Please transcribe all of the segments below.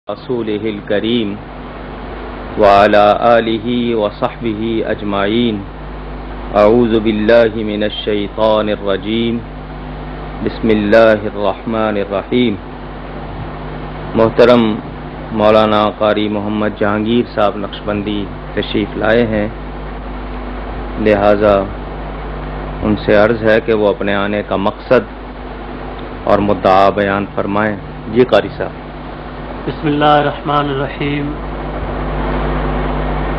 رسوله الكريم وعلى آله وصحبه أجمعين. أعوذ بالله من الشيطان الرجيم. بسم الله الرحمن الرحیم. محترم مولانا قاری محمد جہانگیر صاحب نقشبندی تشریف لائے ہیں، لہذا ان سے عرض ہے کہ وہ اپنے آنے کا مقصد اور مدعا بیان فرمائیں. جی قاری صاحب. بسم اللہ الرحمن الرحیم.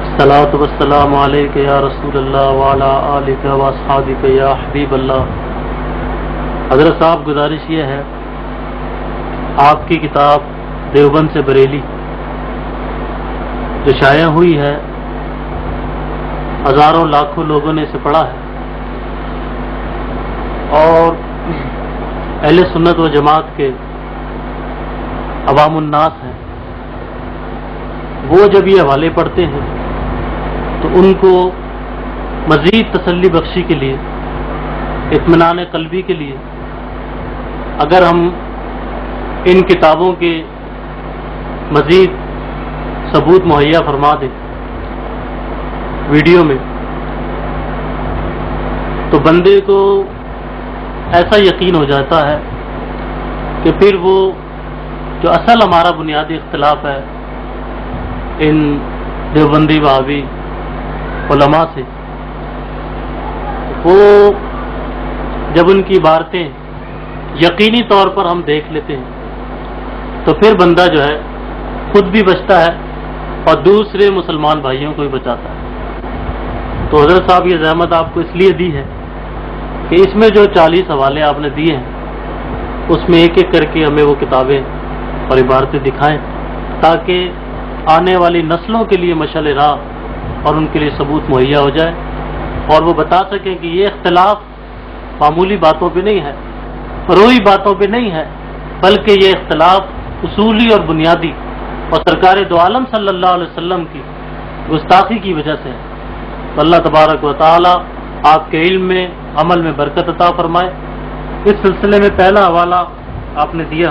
الصلاۃ والسلام علیک یا رسول اللہ وعلی آلک واصحابک یا حبیب اللہ. حضرت صاحب، گزارش یہ ہے، آپ کی کتاب دیوبند سے بریلی جو شائع ہوئی ہے، ہزاروں لاکھوں لوگوں نے اسے پڑھا ہے، اور اہل سنت و جماعت کے عوام الناس ہیں، وہ جب یہ حوالے پڑھتے ہیں تو ان کو مزید تسلی بخشی کے لیے، اطمینان قلبی کے لیے، اگر ہم ان کتابوں کے مزید ثبوت مہیا فرما دیں ویڈیو میں، تو بندے کو ایسا یقین ہو جاتا ہے کہ پھر وہ جو اصل ہمارا بنیادی اختلاف ہے ان دیوبندی وہابی علماء سے، وہ جب ان کی عبارتیں یقینی طور پر ہم دیکھ لیتے ہیں تو پھر بندہ جو ہے خود بھی بچتا ہے اور دوسرے مسلمان بھائیوں کو بھی بچاتا ہے. تو حضرت صاحب یہ زحمت آپ کو اس لیے دی ہے کہ اس میں جو 40 حوالے آپ نے دیے ہیں اس میں ایک ایک کر کے ہمیں وہ کتابیں اور عبارتیں دکھائیں، تاکہ آنے والی نسلوں کے لیے مشعل راہ اور ان کے لیے ثبوت مہیا ہو جائے، اور وہ بتا سکیں کہ یہ اختلاف معمولی باتوں پہ نہیں ہے، فروعی باتوں پہ نہیں ہے، بلکہ یہ اختلاف اصولی اور بنیادی اور سرکار دو عالم صلی اللہ علیہ وسلم کی گستاخی کی وجہ سے ہے. تو اللہ تبارک و تعالی آپ کے علم میں، عمل میں برکت عطا فرمائے. اس سلسلے میں پہلا حوالہ آپ نے دیا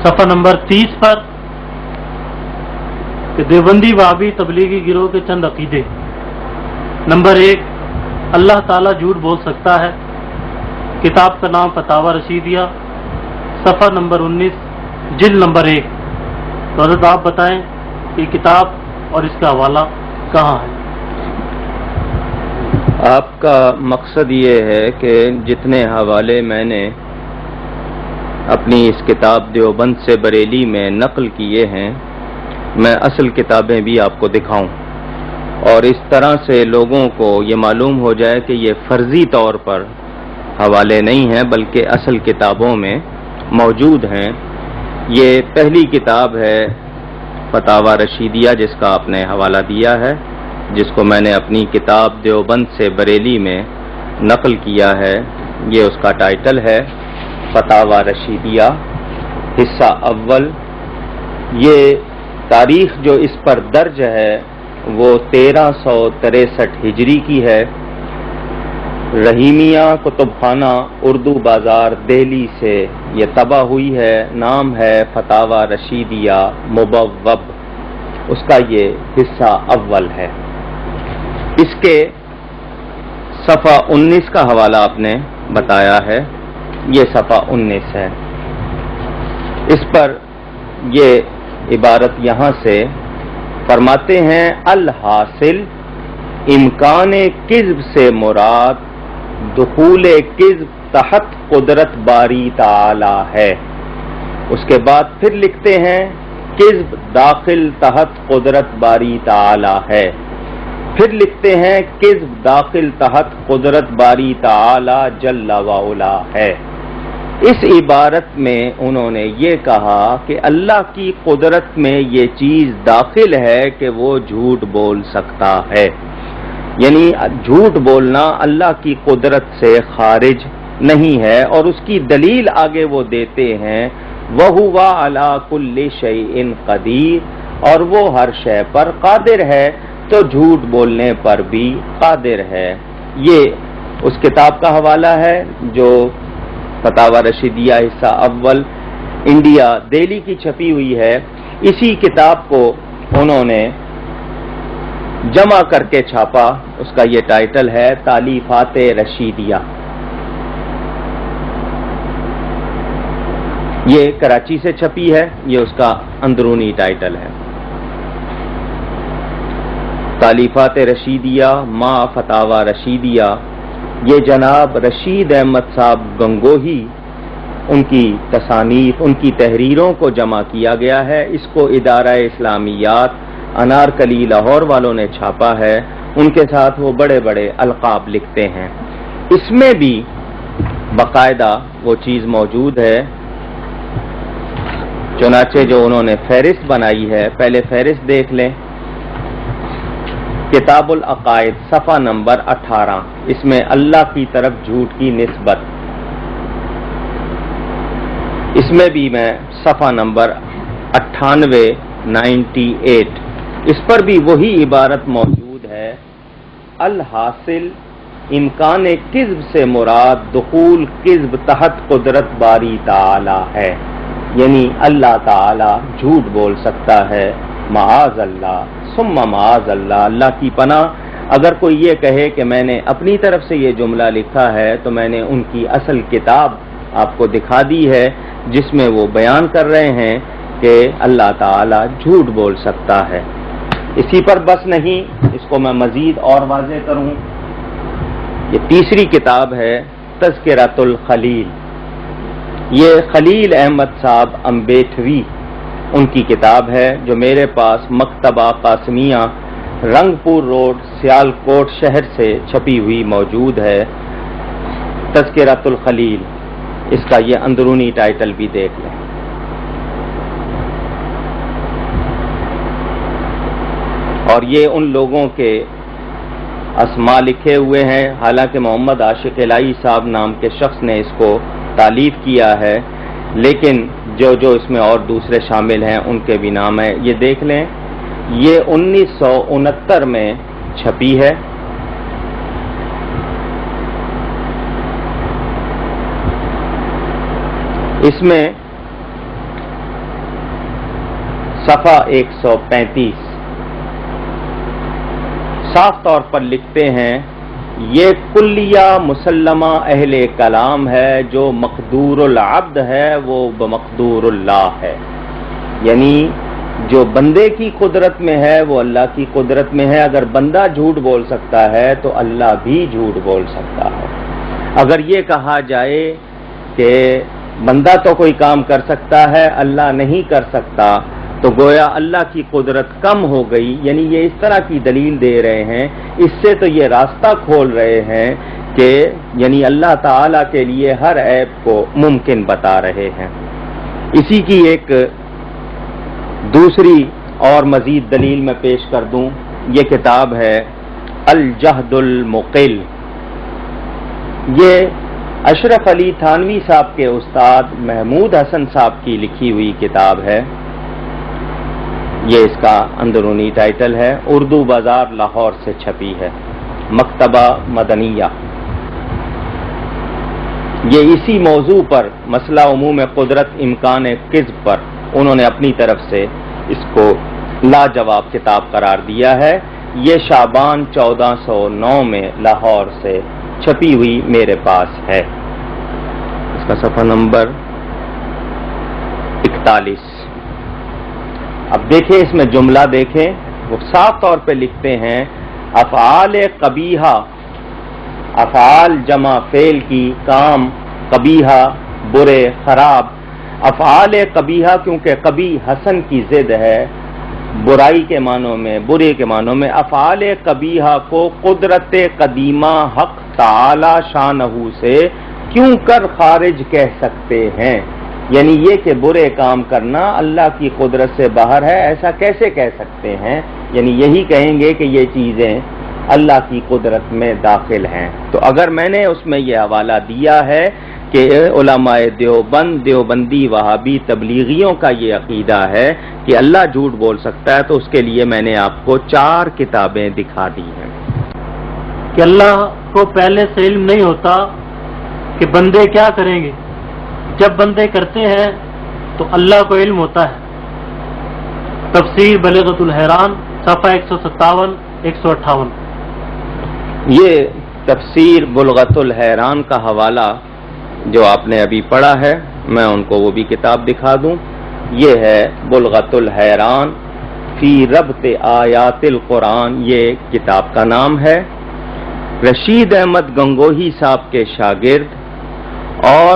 صفحہ نمبر 30 پر کہ دیوبندی وہابی تبلیغی گروہ کے چند عقیدے. نمبر 1، اللہ تعالیٰ جھوٹ بول سکتا ہے. کتاب کا نام فتاوی رشیدیہ، صفحہ نمبر 19، جلد نمبر 1. تو حضرت آپ بتائیں کہ کتاب اور اس کا حوالہ کہاں ہے؟ آپ کا مقصد یہ ہے کہ جتنے حوالے میں نے اپنی اس کتاب دیوبند سے بریلی میں نقل کیے ہیں، میں اصل کتابیں بھی آپ کو دکھاؤں، اور اس طرح سے لوگوں کو یہ معلوم ہو جائے کہ یہ فرضی طور پر حوالے نہیں ہیں بلکہ اصل کتابوں میں موجود ہیں. یہ پہلی کتاب ہے فتاوی رشیدیہ جس کا آپ نے حوالہ دیا ہے، جس کو میں نے اپنی کتاب دیوبند سے بریلی میں نقل کیا ہے. یہ اس کا ٹائٹل ہے فتاوی رشیدیہ حصہ اول. یہ تاریخ جو اس پر درج ہے وہ 1363 ہجری کی ہے. رحیمیہ کتب خانہ اردو بازار دہلی سے یہ طبع ہوئی ہے. نام ہے فتاوی رشیدیہ مبوب. اس کا یہ حصہ اول ہے. اس کے صفحہ 19 کا حوالہ آپ نے بتایا ہے، یہ صفحہ 19 ہے. اس پر یہ عبارت یہاں سے فرماتے ہیں، الحاصل امکان کذب سے مراد دخول کذب تحت قدرت باری تعالی ہے. اس کے بعد پھر لکھتے ہیں کذب داخل تحت قدرت باری تعالی ہے. پھر لکھتے ہیں کذب داخل تحت قدرت باری تعالی جل وعلا ہے. اس عبارت میں انہوں نے یہ کہا کہ اللہ کی قدرت میں یہ چیز داخل ہے کہ وہ جھوٹ بول سکتا ہے، یعنی جھوٹ بولنا اللہ کی قدرت سے خارج نہیں ہے. اور اس کی دلیل آگے وہ دیتے ہیں، وَهُوَ عَلَى كُلِّ شَيْءٍ قَدِيرٌ، اور وہ ہر شے پر قادر ہے، تو جھوٹ بولنے پر بھی قادر ہے. یہ اس کتاب کا حوالہ ہے جو فتاوی رشیدیہ حصہ اول انڈیا دہلی کی چھپی ہوئی ہے. اسی کتاب کو انہوں نے جمع کر کے چھاپا. اس کا یہ ٹائٹل ہے تالیفات رشیدیہ. یہ کراچی سے چھپی ہے. یہ اس کا اندرونی ٹائٹل ہے تالیفات رشیدیہ ما فتاوا رشیدیہ. یہ جناب رشید احمد صاحب گنگوہی ان کی تصانیف، ان کی تحریروں کو جمع کیا گیا ہے. اس کو ادارہ اسلامیات انارکلی لاہور والوں نے چھاپا ہے. ان کے ساتھ وہ بڑے بڑے القاب لکھتے ہیں. اس میں بھی باقاعدہ وہ چیز موجود ہے. چنانچہ جو انہوں نے فہرست بنائی ہے، پہلے فہرست دیکھ لیں. کتاب العقائد صفحہ نمبر 18. اس میں اللہ کی طرف جھوٹ کی نسبت. اس میں بھی میں صفحہ نمبر 98 اس پر بھی وہی عبارت موجود ہے. الحاصل امکان کذب سے مراد دخول کذب تحت قدرت باری تعالی ہے. یعنی اللہ تعالی جھوٹ بول سکتا ہے. معاذ اللہ ثم معاذ اللہ، اللہ کی پناہ. اگر کوئی یہ کہے کہ میں نے اپنی طرف سے یہ جملہ لکھا ہے تو میں نے ان کی اصل کتاب آپ کو دکھا دی ہے جس میں وہ بیان کر رہے ہیں کہ اللہ تعالی جھوٹ بول سکتا ہے. اسی پر بس نہیں، اس کو میں مزید اور واضح کروں. یہ تیسری کتاب ہے تذکرۃ الخلیل. یہ خلیل احمد صاحب امبیٹھوی ان کی کتاب ہے جو میرے پاس مکتبہ قاسمیہ رنگ پور روڈ سیالکوٹ شہر سے چھپی ہوئی موجود ہے. تذکرۃ الخلیل، اس کا یہ اندرونی ٹائٹل بھی دیکھ لیں. اور یہ ان لوگوں کے اسماء لکھے ہوئے ہیں. حالانکہ محمد عاشق الہی صاحب نام کے شخص نے اس کو تالیف کیا ہے، لیکن جو اس میں اور دوسرے شامل ہیں ان کے بھی نام ہیں. یہ دیکھ لیں. یہ 1969 میں چھپی ہے. اس میں صفحہ 135 صاف طور پر لکھتے ہیں یہ کلیہ مسلمہ اہل کلام ہے، جو مقدور العبد ہے وہ بمقدور اللہ ہے. یعنی جو بندے کی قدرت میں ہے وہ اللہ کی قدرت میں ہے. اگر بندہ جھوٹ بول سکتا ہے تو اللہ بھی جھوٹ بول سکتا ہے. اگر یہ کہا جائے کہ بندہ تو کوئی کام کر سکتا ہے اللہ نہیں کر سکتا تو گویا اللہ کی قدرت کم ہو گئی. یعنی یہ اس طرح کی دلیل دے رہے ہیں. اس سے تو یہ راستہ کھول رہے ہیں کہ یعنی اللہ تعالی کے لیے ہر عیب کو ممکن بتا رہے ہیں. اسی کی ایک دوسری اور مزید دلیل میں پیش کر دوں. یہ کتاب ہے الجہد المقل. یہ اشرف علی تھانوی صاحب کے استاد محمود حسن صاحب کی لکھی ہوئی کتاب ہے. یہ اس کا اندرونی ٹائٹل ہے. اردو بازار لاہور سے چھپی ہے. مکتبہ مدنیہ. یہ اسی موضوع پر مسئلہ عموم قدرت امکان کذب پر انہوں نے اپنی طرف سے اس کو لاجواب کتاب قرار دیا ہے. یہ شعبان 1409 میں لاہور سے چھپی ہوئی میرے پاس ہے. اس کا صفحہ نمبر 41. اب دیکھیں اس میں جملہ دیکھیں. وہ صاف طور پہ لکھتے ہیں افعال قبیحہ، افعال جمع فعل کی، کام قبیحہ برے خراب. افعال قبیحہ کیونکہ قبیح حسن کی ضد ہے، برائی کے معنوں میں، برے کے معنوں میں. افعال قبیحہ کو قدرت قدیمہ حق تعالی شانہ سے کیوں کر خارج کہہ سکتے ہیں؟ یعنی یہ کہ برے کام کرنا اللہ کی قدرت سے باہر ہے، ایسا کیسے کہہ سکتے ہیں؟ یعنی یہی کہیں گے کہ یہ چیزیں اللہ کی قدرت میں داخل ہیں. تو اگر میں نے اس میں یہ حوالہ دیا ہے کہ علماء دیوبند، دیوبندی، وہابی، تبلیغیوں کا یہ عقیدہ ہے کہ اللہ جھوٹ بول سکتا ہے، تو اس کے لیے میں نے آپ کو 4 کتابیں دکھا دی ہیں. کہ اللہ کو پہلے سے علم نہیں ہوتا کہ بندے کیا کریں گے. جب بندے کرتے ہیں تو تو اللہ کو علم ہوتا ہے. تفسیر بلغت الحیران صفحہ 157 158. یہ تفسیر بلغت الحیران کا حوالہ جو آپ نے ابھی پڑھا ہے، میں ان کو وہ بھی کتاب دکھا دوں. یہ ہے بلغت الحیران فی ربط آیات القرآن، یہ کتاب کا نام ہے. رشید احمد گنگوہی صاحب کے شاگرد اور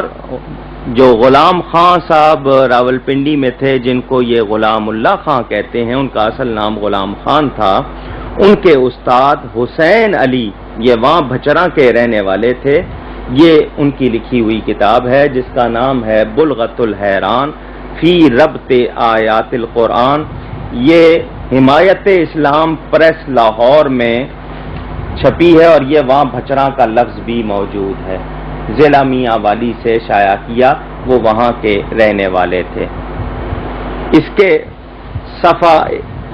جو غلام خان صاحب راولپنڈی میں تھے، جن کو یہ غلام اللہ خان کہتے ہیں، ان کا اصل نام غلام خان تھا، ان کے استاد حسین علی، یہ وہاں بھچراں کے رہنے والے تھے. یہ ان کی لکھی ہوئی کتاب ہے جس کا نام ہے بلغت الحیران فی ربط آیات القرآن. یہ حمایت اسلام پریس لاہور میں چھپی ہے اور یہ وہاں بھچراں کا لفظ بھی موجود ہے. ضلع میاں والی سے شائع کیا، وہ وہاں کے رہنے والے تھے. اس کے صفحہ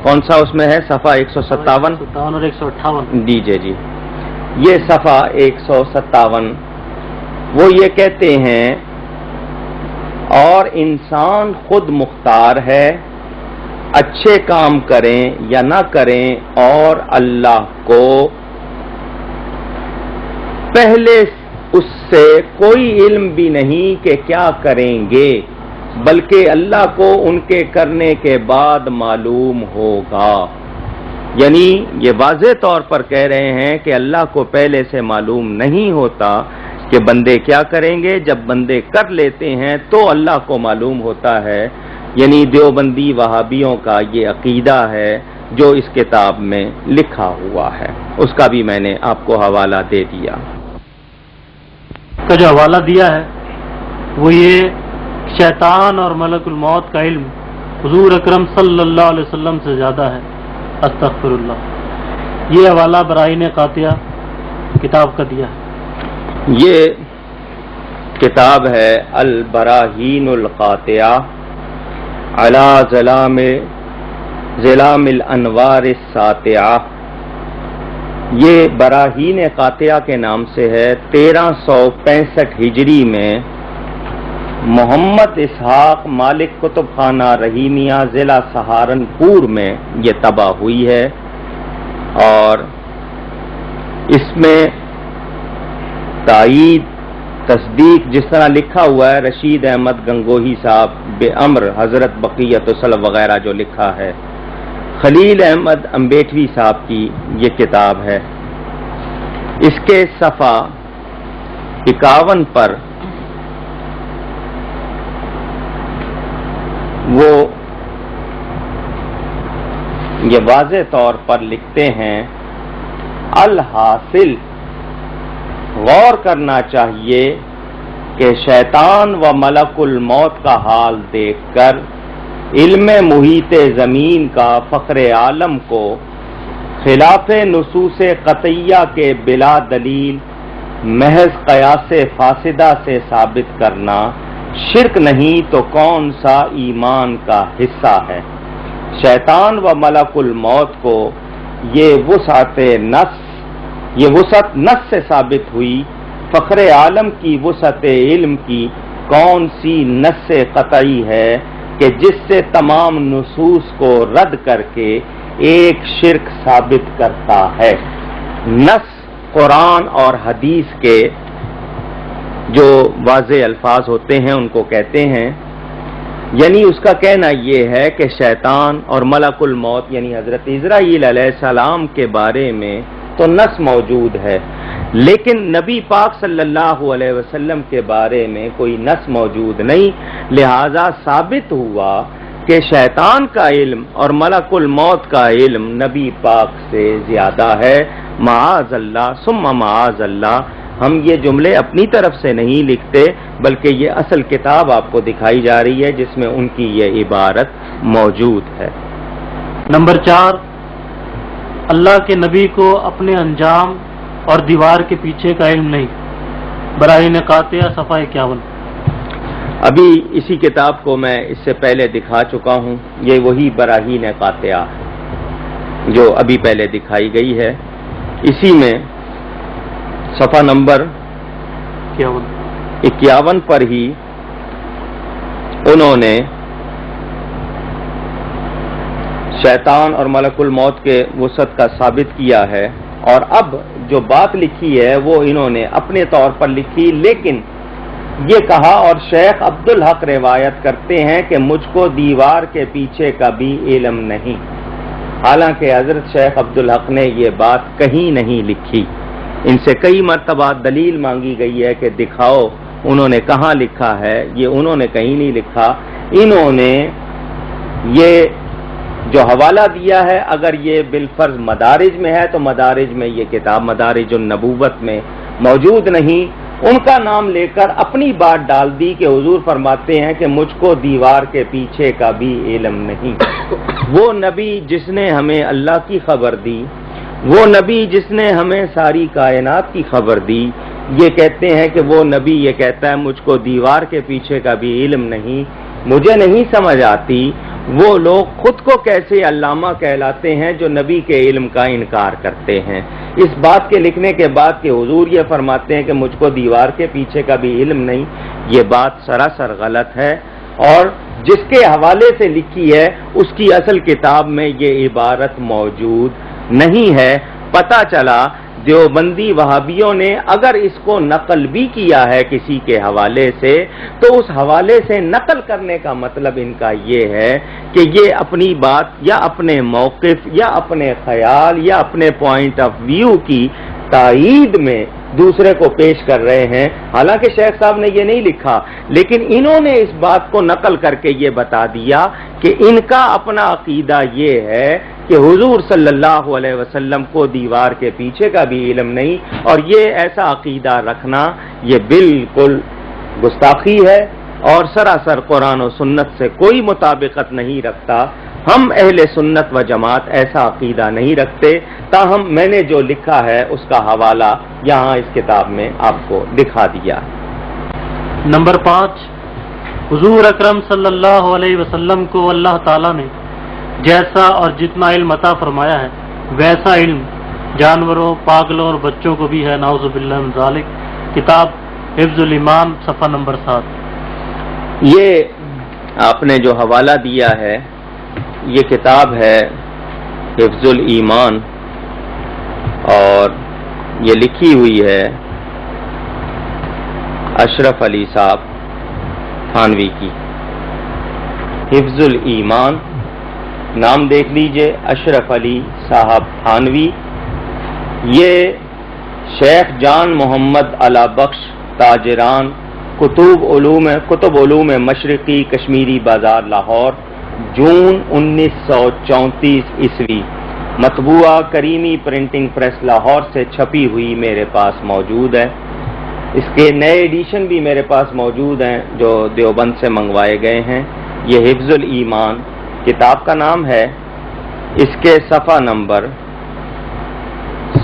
کون سا اس میں ہے؟ صفحہ 157 اور 158. دیجئے جی. یہ صفحہ 157 وہ یہ کہتے ہیں، اور انسان خود مختار ہے، اچھے کام کریں یا نہ کریں، اور اللہ کو پہلے اس سے کوئی علم بھی نہیں کہ کیا کریں گے، بلکہ اللہ کو ان کے کرنے کے بعد معلوم ہوگا. یعنی یہ واضح طور پر کہہ رہے ہیں کہ اللہ کو پہلے سے معلوم نہیں ہوتا کہ بندے کیا کریں گے. جب بندے کر لیتے ہیں تو اللہ کو معلوم ہوتا ہے. یعنی دیوبندی وہابیوں کا یہ عقیدہ ہے جو اس کتاب میں لکھا ہوا ہے. اس کا بھی میں نے آپ کو حوالہ دے دیا. کا جو حوالہ دیا ہے وہ یہ شیطان اور ملک الموت کا علم حضور اکرم صلی اللہ علیہ وسلم سے زیادہ ہے. استغفر اللہ. یہ حوالہ براہین قاطعہ کتاب کا دیا ہے. یہ کتاب ہے البراہین القاطعہ علی ظلام الانوار الساطعہ. یہ براہین قاطعہ کے نام سے ہے. 1365 ہجری میں محمد اسحاق مالک کتب خانہ رحیمیہ ضلع سہارنپور میں یہ طبع ہوئی ہے. اور اس میں تائید تصدیق جس طرح لکھا ہوا ہے رشید احمد گنگوہی صاحب بے امر حضرت بقیت الصلب وغیرہ جو لکھا ہے، خلیل احمد امبیٹوی صاحب کی یہ کتاب ہے. اس کے صفحہ 51 پر وہ یہ واضح طور پر لکھتے ہیں، الحاصل غور کرنا چاہیے کہ شیطان و ملک الموت کا حال دیکھ کر علم محیط زمین کا فخر عالم کو خلاف نصوص قطعیہ کے بلا دلیل محض قیاس فاسدہ سے ثابت کرنا شرک نہیں تو کون سا ایمان کا حصہ ہے. شیطان و ملک الموت کو یہ وسعت نص سے ثابت ہوئی. فخر عالم کی وسعت علم کی کون سی نص قطعی ہے کہ جس سے تمام نصوص کو رد کر کے ایک شرک ثابت کرتا ہے. نص قرآن اور حدیث کے جو واضح الفاظ ہوتے ہیں ان کو کہتے ہیں. یعنی اس کا کہنا یہ ہے کہ شیطان اور ملک الموت یعنی حضرت عزرائیل علیہ السلام کے بارے میں تو نص موجود ہے، لیکن نبی پاک صلی اللہ علیہ وسلم کے بارے میں کوئی نص موجود نہیں. لہذا ثابت ہوا کہ شیطان کا علم اور ملک الموت کا علم نبی پاک سے زیادہ ہے. معاذ اللہ ثم معاذ اللہ. ہم یہ جملے اپنی طرف سے نہیں لکھتے بلکہ یہ اصل کتاب آپ کو دکھائی جا رہی ہے جس میں ان کی یہ عبارت موجود ہے. نمبر 4، اللہ کے نبی کو اپنے انجام اور دیوار کے پیچھے کا علم نہیں. براہین قاطعہ صفحہ 51. ابھی اسی کتاب کو میں اس سے پہلے دکھا چکا ہوں. یہ وہی براہین قاطعہ ہے جو ابھی پہلے دکھائی گئی ہے. اسی میں صفحہ نمبر 51 پر ہی انہوں نے شیطان اور ملک الموت کے وسعت کا ثابت کیا ہے، اور اب جو بات لکھی ہے وہ انہوں نے اپنے طور پر لکھی، لیکن یہ کہا، اور شیخ عبدالحق روایت کرتے ہیں کہ مجھ کو دیوار کے پیچھے کا بھی علم نہیں، حالانکہ حضرت شیخ عبدالحق نے یہ بات کہیں نہیں لکھی۔ ان سے کئی مرتبہ دلیل مانگی گئی ہے کہ دکھاؤ انہوں نے کہاں لکھا ہے، یہ انہوں نے کہیں نہیں لکھا۔ انہوں نے یہ جو حوالہ دیا ہے، اگر یہ بالفرض مدارج میں ہے تو مدارج میں یہ کتاب مدارج النبوت میں موجود نہیں، ان کا نام لے کر اپنی بات ڈال دی کہ حضور فرماتے ہیں کہ مجھ کو دیوار کے پیچھے کا بھی علم نہیں۔ وہ نبی جس نے ہمیں اللہ کی خبر دی، وہ نبی جس نے ہمیں ساری کائنات کی خبر دی، یہ کہتے ہیں کہ وہ نبی یہ کہتا ہے مجھ کو دیوار کے پیچھے کا بھی علم نہیں۔ مجھے نہیں سمجھ آتی وہ لوگ خود کو کیسے علامہ کہلاتے ہیں جو نبی کے علم کا انکار کرتے ہیں، اس بات کے لکھنے کے بعد کہ حضور یہ فرماتے ہیں کہ مجھ کو دیوار کے پیچھے کا بھی علم نہیں۔ یہ بات سراسر غلط ہے، اور جس کے حوالے سے لکھی ہے اس کی اصل کتاب میں یہ عبارت موجود نہیں ہے۔ پتہ چلا دیوبندی وہابیوں نے اگر اس کو نقل بھی کیا ہے کسی کے حوالے سے، تو اس حوالے سے نقل کرنے کا مطلب ان کا یہ ہے کہ یہ اپنی بات یا اپنے موقف یا اپنے خیال یا اپنے پوائنٹ آف ویو کی تائید میں دوسرے کو پیش کر رہے ہیں، حالانکہ شیخ صاحب نے یہ نہیں لکھا، لیکن انہوں نے اس بات کو نقل کر کے یہ بتا دیا کہ ان کا اپنا عقیدہ یہ ہے کہ حضور صلی اللہ علیہ وسلم کو دیوار کے پیچھے کا بھی علم نہیں، اور یہ ایسا عقیدہ رکھنا یہ بالکل گستاخی ہے اور سراسر قرآن و سنت سے کوئی مطابقت نہیں رکھتا۔ ہم اہل سنت و جماعت ایسا عقیدہ نہیں رکھتے، تاہم میں نے جو لکھا ہے اس کا حوالہ یہاں اس کتاب میں آپ کو دکھا دیا۔ نمبر 5، حضور اکرم صلی اللہ علیہ وسلم کو اللہ تعالیٰ نے جیسا اور جتنا علم عطا فرمایا ہے ویسا علم جانوروں، پاگلوں اور بچوں کو بھی ہے، نعوذ باللہ من ذالک۔ کتاب حفظ الایمان، صفحہ نمبر 7۔ یہ آپ نے جو حوالہ دیا ہے یہ کتاب ہے حفظ الایمان، اور یہ لکھی ہوئی ہے اشرف علی صاحب تھانوی کی۔ حفظ الایمان نام دیکھ لیجئے، اشرف علی صاحب تھانوی۔ یہ شیخ جان محمد علا بخش تاجران کتب علوم مشرقی کشمیری بازار لاہور، جون 1934 عیسوی، مطبوعہ کریمی پرنٹنگ پریس لاہور سے چھپی ہوئی میرے پاس موجود ہے۔ اس کے نئے ایڈیشن بھی میرے پاس موجود ہیں جو دیوبند سے منگوائے گئے ہیں۔ یہ حفظ الایمان کتاب کا نام ہے۔ اس کے صفحہ نمبر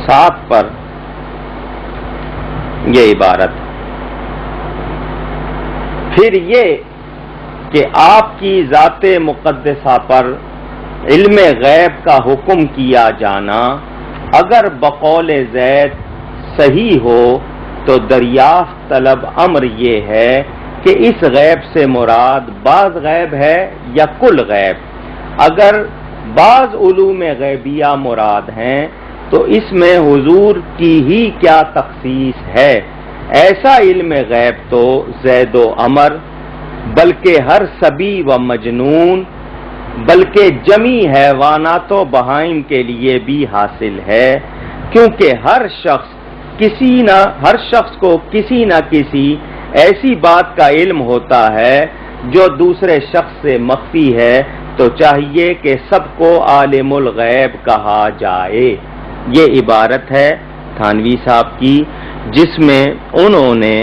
7 پر یہ عبارت، پھر یہ کہ آپ کی ذات مقدسہ پر علم غیب کا حکم کیا جانا اگر بقول زید صحیح ہو تو دریافت طلب امر یہ ہے کہ اس غیب سے مراد بعض غیب ہے یا کل غیب۔ اگر بعض علوم غیبیہ مراد ہیں تو اس میں حضور کی ہی کیا تخصیص ہے؟ ایسا علم غیب تو زید و عمر، بلکہ ہر صبی و مجنون، بلکہ جمی حیوانات و بہائم کے لیے بھی حاصل ہے، کیونکہ ہر شخص کو کسی نہ کسی ایسی بات کا علم ہوتا ہے جو دوسرے شخص سے مخفی ہے، تو چاہیے کہ سب کو عالم الغیب کہا جائے۔ یہ عبارت ہے تھانوی صاحب کی، جس میں انہوں نے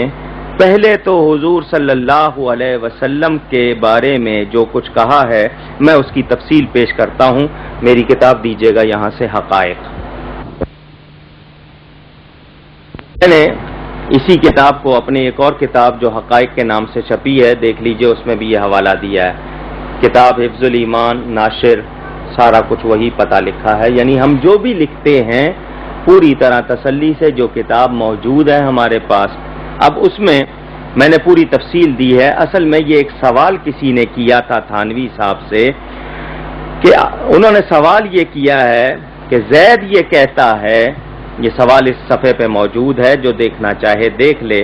پہلے تو حضور صلی اللہ علیہ وسلم کے بارے میں جو کچھ کہا ہے میں اس کی تفصیل پیش کرتا ہوں۔ میری کتاب دیجیے گا یہاں سے حقائق۔ میں نے اسی کتاب کو اپنی ایک اور کتاب جو حقائق کے نام سے چھپی ہے دیکھ لیجئے، اس میں بھی یہ حوالہ دیا ہے۔ کتاب حفظ الایمان، ناشر سارا کچھ وہی پتہ لکھا ہے، یعنی ہم جو بھی لکھتے ہیں پوری طرح تسلی سے جو کتاب موجود ہے ہمارے پاس۔ اب اس میں میں نے پوری تفصیل دی ہے۔ اصل میں یہ ایک سوال کسی نے کیا تھا تھانوی صاحب سے کہ انہوں نے سوال یہ کیا ہے کہ زید یہ کہتا ہے، یہ سوال اس صفحے پہ موجود ہے، جو دیکھنا چاہے دیکھ لے،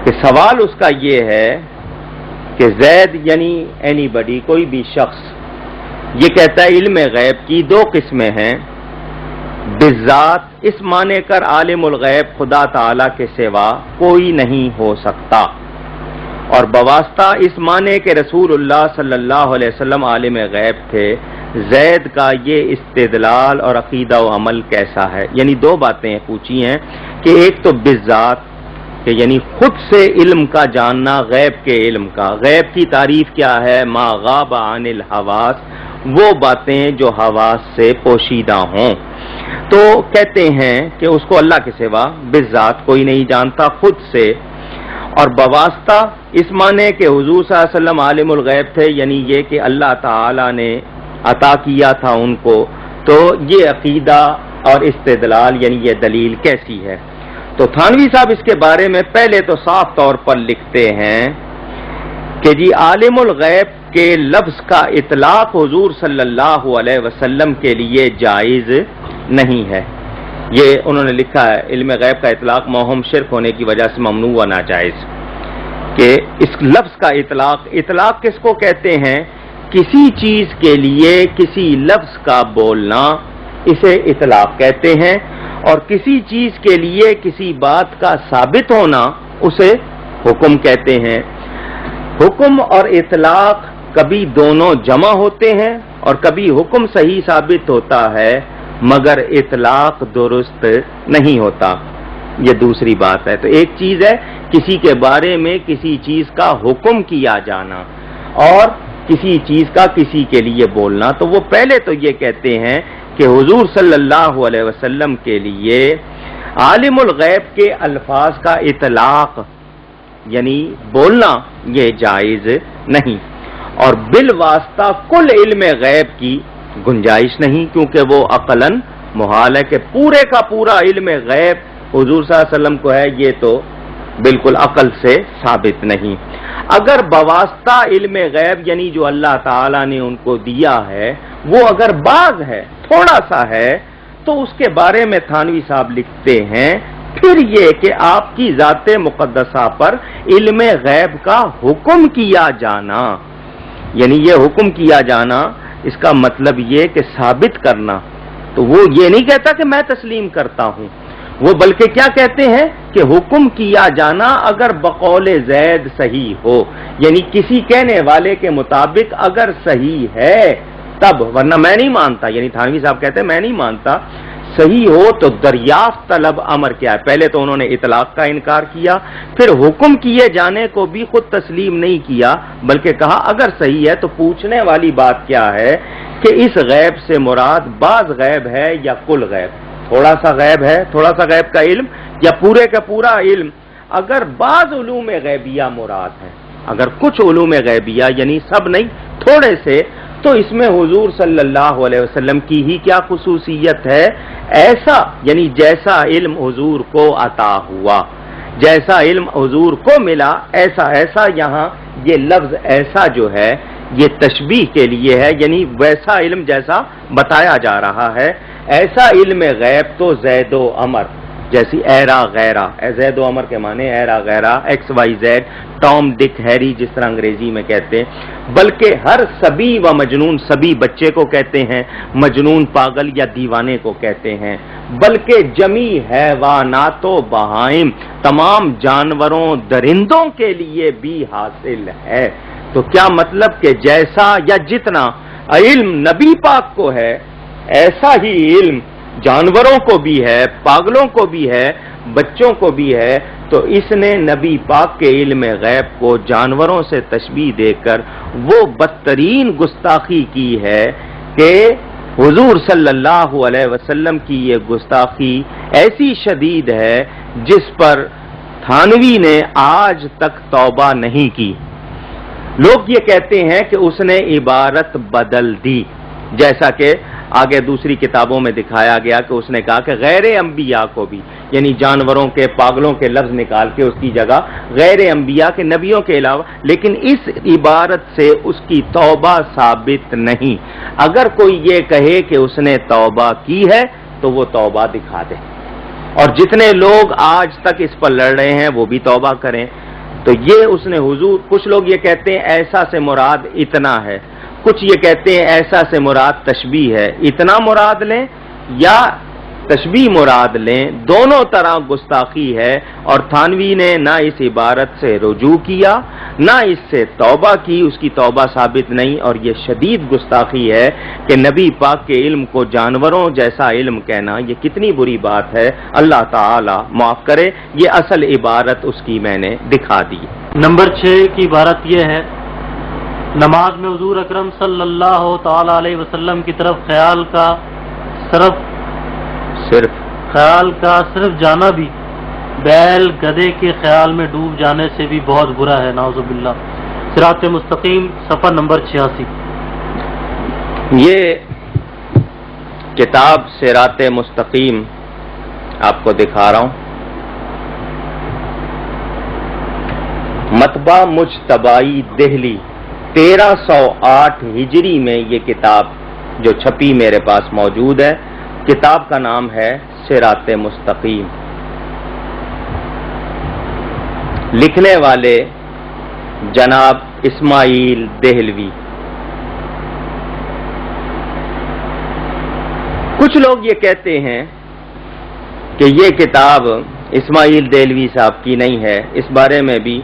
کہ سوال اس کا یہ ہے کہ زید یعنی اینی بڈی، کوئی بھی شخص یہ کہتا ہے علم غیب کی دو قسمیں ہیں، بالذات اس معنی کر عالم الغیب خدا تعالی کے سوا کوئی نہیں ہو سکتا، اور بواسطہ اس معنی کہ رسول اللہ صلی اللہ علیہ وسلم عالم غیب تھے، زید کا یہ استدلال اور عقیدہ و عمل کیسا ہے؟ یعنی دو باتیں پوچھی ہیں کہ ایک تو بالذات کہ یعنی خود سے علم کا جاننا، غیب کے علم کا، غیب کی تعریف کیا ہے؟ ما غاب عن الحواس، وہ باتیں جو حواس سے پوشیدہ ہوں، تو کہتے ہیں کہ اس کو اللہ کے سوا بالذات کوئی نہیں جانتا خود سے، اور بواسطہ اس معنی کہ حضور صلی اللہ علیہ وسلم عالم الغیب تھے، یعنی یہ کہ اللہ تعالی نے عطا کیا تھا ان کو، تو یہ عقیدہ اور استدلال یعنی یہ دلیل کیسی ہے؟ تو تھانوی صاحب اس کے بارے میں پہلے تو صاف طور پر لکھتے ہیں کہ جی عالم الغیب کے لفظ کا اطلاق حضور صلی اللہ علیہ وسلم کے لیے جائز نہیں ہے۔ یہ انہوں نے لکھا ہے، علم غیب کا اطلاق موہم شرک ہونے کی وجہ سے ممنوع و ناجائز، کہ اس لفظ کا اطلاق کس کو کہتے ہیں؟ کسی چیز کے لیے کسی لفظ کا بولنا، اسے اطلاق کہتے ہیں، اور کسی چیز کے لیے کسی بات کا ثابت ہونا، اسے حکم کہتے ہیں۔ حکم اور اطلاق کبھی دونوں جمع ہوتے ہیں اور کبھی حکم صحیح ثابت ہوتا ہے مگر اطلاق درست نہیں ہوتا، یہ دوسری بات ہے۔ تو ایک چیز ہے کسی کے بارے میں کسی چیز کا حکم کیا جانا اور کسی چیز کا کسی کے لیے بولنا، تو وہ پہلے تو یہ کہتے ہیں کہ حضور صلی اللہ علیہ وسلم کے لیے عالم الغیب کے الفاظ کا اطلاق یعنی بولنا یہ جائز نہیں، اور بالواسطہ کل علم غیب کی گنجائش نہیں، کیونکہ وہ عقلاً محال ہے کہ پورے کا پورا علم غیب حضور صلی اللہ علیہ وسلم کو ہے، یہ تو بالکل عقل سے ثابت نہیں۔ اگر بواسطہ علم غیب یعنی جو اللہ تعالیٰ نے ان کو دیا ہے وہ اگر بعض ہے، تھوڑا سا ہے، تو اس کے بارے میں تھانوی صاحب لکھتے ہیں پھر یہ کہ آپ کی ذات مقدسہ پر علم غیب کا حکم کیا جانا، یعنی یہ حکم کیا جانا اس کا مطلب یہ کہ ثابت کرنا، تو وہ یہ نہیں کہتا کہ میں تسلیم کرتا ہوں، وہ بلکہ کیا کہتے ہیں کہ حکم کیا جانا اگر بقول زید صحیح ہو، یعنی کسی کہنے والے کے مطابق اگر صحیح ہے تب، ورنہ میں نہیں مانتا، یعنی تھانوی صاحب کہتے ہیں میں نہیں مانتا، صحیح ہو تو دریافت طلب امر کیا ہے؟ پہلے تو انہوں نے اطلاق کا انکار کیا، پھر حکم کیے جانے کو بھی خود تسلیم نہیں کیا، بلکہ کہا اگر صحیح ہے تو پوچھنے والی بات کیا ہے کہ اس غیب سے مراد بعض غیب ہے یا کل غیب، تھوڑا سا غیب ہے، تھوڑا سا غیب کا علم، یا پورے کا پورا علم؟ اگر بعض علوم غیبیہ مراد ہے، اگر کچھ علوم غیبیہ یعنی سب نہیں تھوڑے سے، تو اس میں حضور صلی اللہ علیہ وسلم کی ہی کیا خصوصیت ہے؟ ایسا یعنی جیسا علم حضور کو عطا ہوا، جیسا علم حضور کو ملا، ایسا یہاں یہ لفظ ایسا جو ہے یہ تشبیہ کے لیے ہے، یعنی ویسا علم جیسا بتایا جا رہا ہے، ایسا علم غیب تو زید و عمر جیسی ایرا غیرہ، زید و عمر کے معنی ایرا غیرہ، X Y Z, Tom Dick Harry جس طرح انگریزی میں کہتے ہیں، بلکہ ہر سبی و مجنون، سبی بچے کو کہتے ہیں، مجنون پاگل یا دیوانے کو کہتے ہیں، بلکہ جمی حیوانات و بہائم، تمام جانوروں درندوں کے لیے بھی حاصل ہے۔ تو کیا مطلب کہ جیسا یا جتنا علم نبی پاک کو ہے ایسا ہی علم جانوروں کو بھی ہے، پاگلوں کو بھی ہے، بچوں کو بھی ہے، تو اس نے نبی پاک کے علم غیب کو جانوروں سے تشبیہ دے کر وہ بدترین گستاخی کی ہے کہ حضور صلی اللہ علیہ وسلم کی یہ گستاخی ایسی شدید ہے جس پر تھانوی نے آج تک توبہ نہیں کی۔ لوگ یہ کہتے ہیں کہ اس نے عبارت بدل دی، جیسا کہ آگے دوسری کتابوں میں دکھایا گیا کہ اس نے کہا کہ غیر انبیاء کو بھی، یعنی جانوروں کے پاگلوں کے لفظ نکال کے اس کی جگہ غیر انبیاء کے نبیوں کے علاوہ، لیکن اس عبارت سے اس کی توبہ ثابت نہیں۔ اگر کوئی یہ کہے کہ اس نے توبہ کی ہے تو وہ توبہ دکھا دے، اور جتنے لوگ آج تک اس پر لڑ رہے ہیں وہ بھی توبہ کریں۔ تو یہ اس نے حضور، کچھ لوگ یہ کہتے ہیں ایسا سے مراد اتنا ہے، کچھ یہ کہتے ہیں ایسا سے مراد تشبیہ ہے، اتنا مراد لیں یا تشبیہ مراد لیں، دونوں طرح گستاخی ہے، اور تھانوی نے نہ اس عبارت سے رجوع کیا نہ اس سے توبہ کی، اس کی توبہ ثابت نہیں، اور یہ شدید گستاخی ہے کہ نبی پاک کے علم کو جانوروں جیسا علم کہنا، یہ کتنی بری بات ہے۔ اللہ تعالی معاف کرے، یہ اصل عبارت اس کی میں نے دکھا دی۔ نمبر 6 کی عبارت یہ ہے، نماز میں حضور اکرم صلی اللہ تعالی علیہ وسلم کی طرف خیال کا صرف جانا بھی بیل گدھے کے خیال میں ڈوب جانے سے بھی بہت برا ہے، نعوذ باللہ۔ صراط مستقیم صفحہ نمبر 86۔ یہ کتاب صراط مستقیم آپ کو دکھا رہا ہوں، مطبع مجتبائی دہلی 1308 ہجری میں یہ کتاب جو چھپی میرے پاس موجود ہے۔ کتاب کا نام ہے صراط مستقیم، لکھنے والے جناب اسماعیل دہلوی۔ کچھ لوگ یہ کہتے ہیں کہ یہ کتاب اسماعیل دہلوی صاحب کی نہیں ہے، اس بارے میں بھی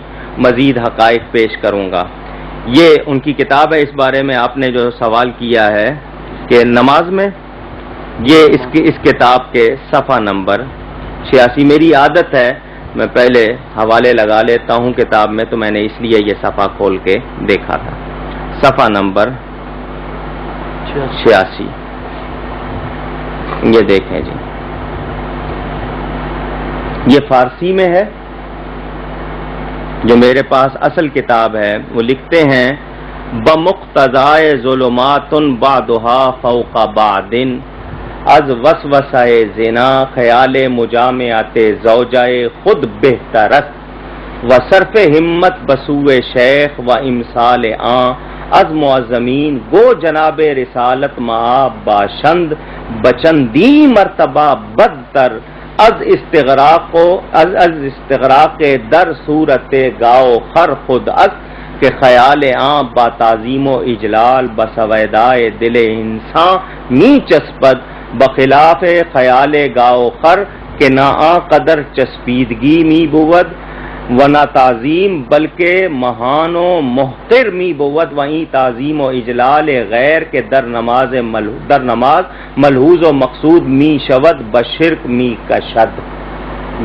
مزید حقائق پیش کروں گا۔ یہ ان کی کتاب ہے۔ اس بارے میں آپ نے جو سوال کیا ہے کہ نماز میں، یہ اس کتاب کے صفحہ نمبر 86۔ میری عادت ہے میں پہلے حوالے لگا لیتا ہوں کتاب میں، تو میں نے اس لیے یہ صفحہ کھول کے دیکھا تھا۔ صفحہ نمبر 86 یہ دیکھیں جی، یہ فارسی میں ہے، جو میرے پاس اصل کتاب ہے۔ وہ لکھتے ہیں بمقتضائے ظلمات بعدها فوق بعد، از وسوسہ زنا خیال مجامعت زوجائے خود بہترست، و صرف ہمت بسوء شیخ و امثال آن، از معظمین گو جناب رسالت معاب باشند، بچندی مرتبہ بدتر، از استغراق در صورت گاؤ خر خود است، کہ خیال آن با تعظیم و اجلال بسویدائے دل انسان می چسپد، بخلاف خیال گاؤ خر کہ نہ آن قدر چسپیدگی می بود و نہ تعظیم بلکہ مہان و محقر می بود، وہیں تعظیم و اجلال غیر کے در نماز ملحوظ و مقصود می شود بشرک می کشد۔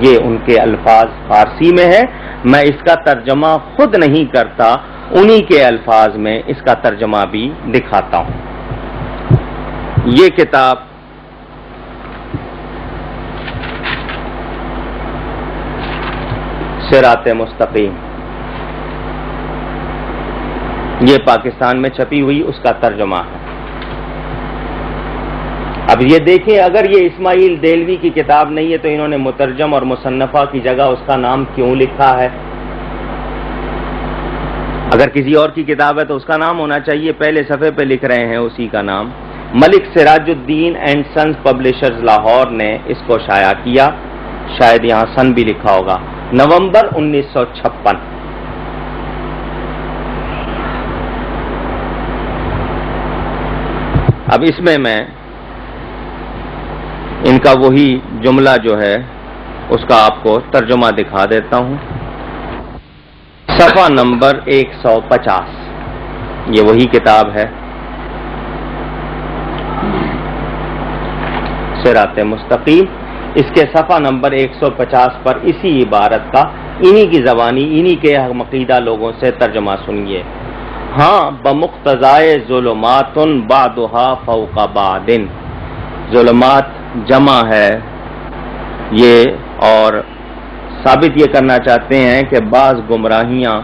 یہ ان کے الفاظ فارسی میں ہے، میں اس کا ترجمہ خود نہیں کرتا، انہی کے الفاظ میں اس کا ترجمہ بھی دکھاتا ہوں۔ یہ کتاب صراط مستقیم، یہ پاکستان میں چھپی ہوئی اس کا ترجمہ ہے۔ اب یہ دیکھیں، اگر یہ اسماعیل دہلوی کی کتاب نہیں ہے تو انہوں نے مترجم اور مصنفہ کی جگہ اس کا نام کیوں لکھا ہے؟ اگر کسی اور کی کتاب ہے تو اس کا نام ہونا چاہیے، پہلے صفحے پہ لکھ رہے ہیں اسی کا نام۔ ملک Siraj uddin and sons publishers Lahore نے اس کو شائع کیا، شاید یہاں سن بھی لکھا ہوگا، نومبر 1956۔ اب اس میں ان کا وہی جملہ جو ہے اس کا آپ کو ترجمہ دکھا دیتا ہوں۔ صفحہ نمبر 150، یہ وہی کتاب ہے صراط مستقیم۔ اس کے صفحہ نمبر 150 پر اسی عبارت کا انہی کی زبانی، انہی کے ہم عقیدہ لوگوں سے ترجمہ سنیے۔ ہاں بمقتضائے ظلمات بعدها فوق بعد، ظلمات جمع ہے یہ، اور ثابت یہ کرنا چاہتے ہیں کہ بعض گمراہیاں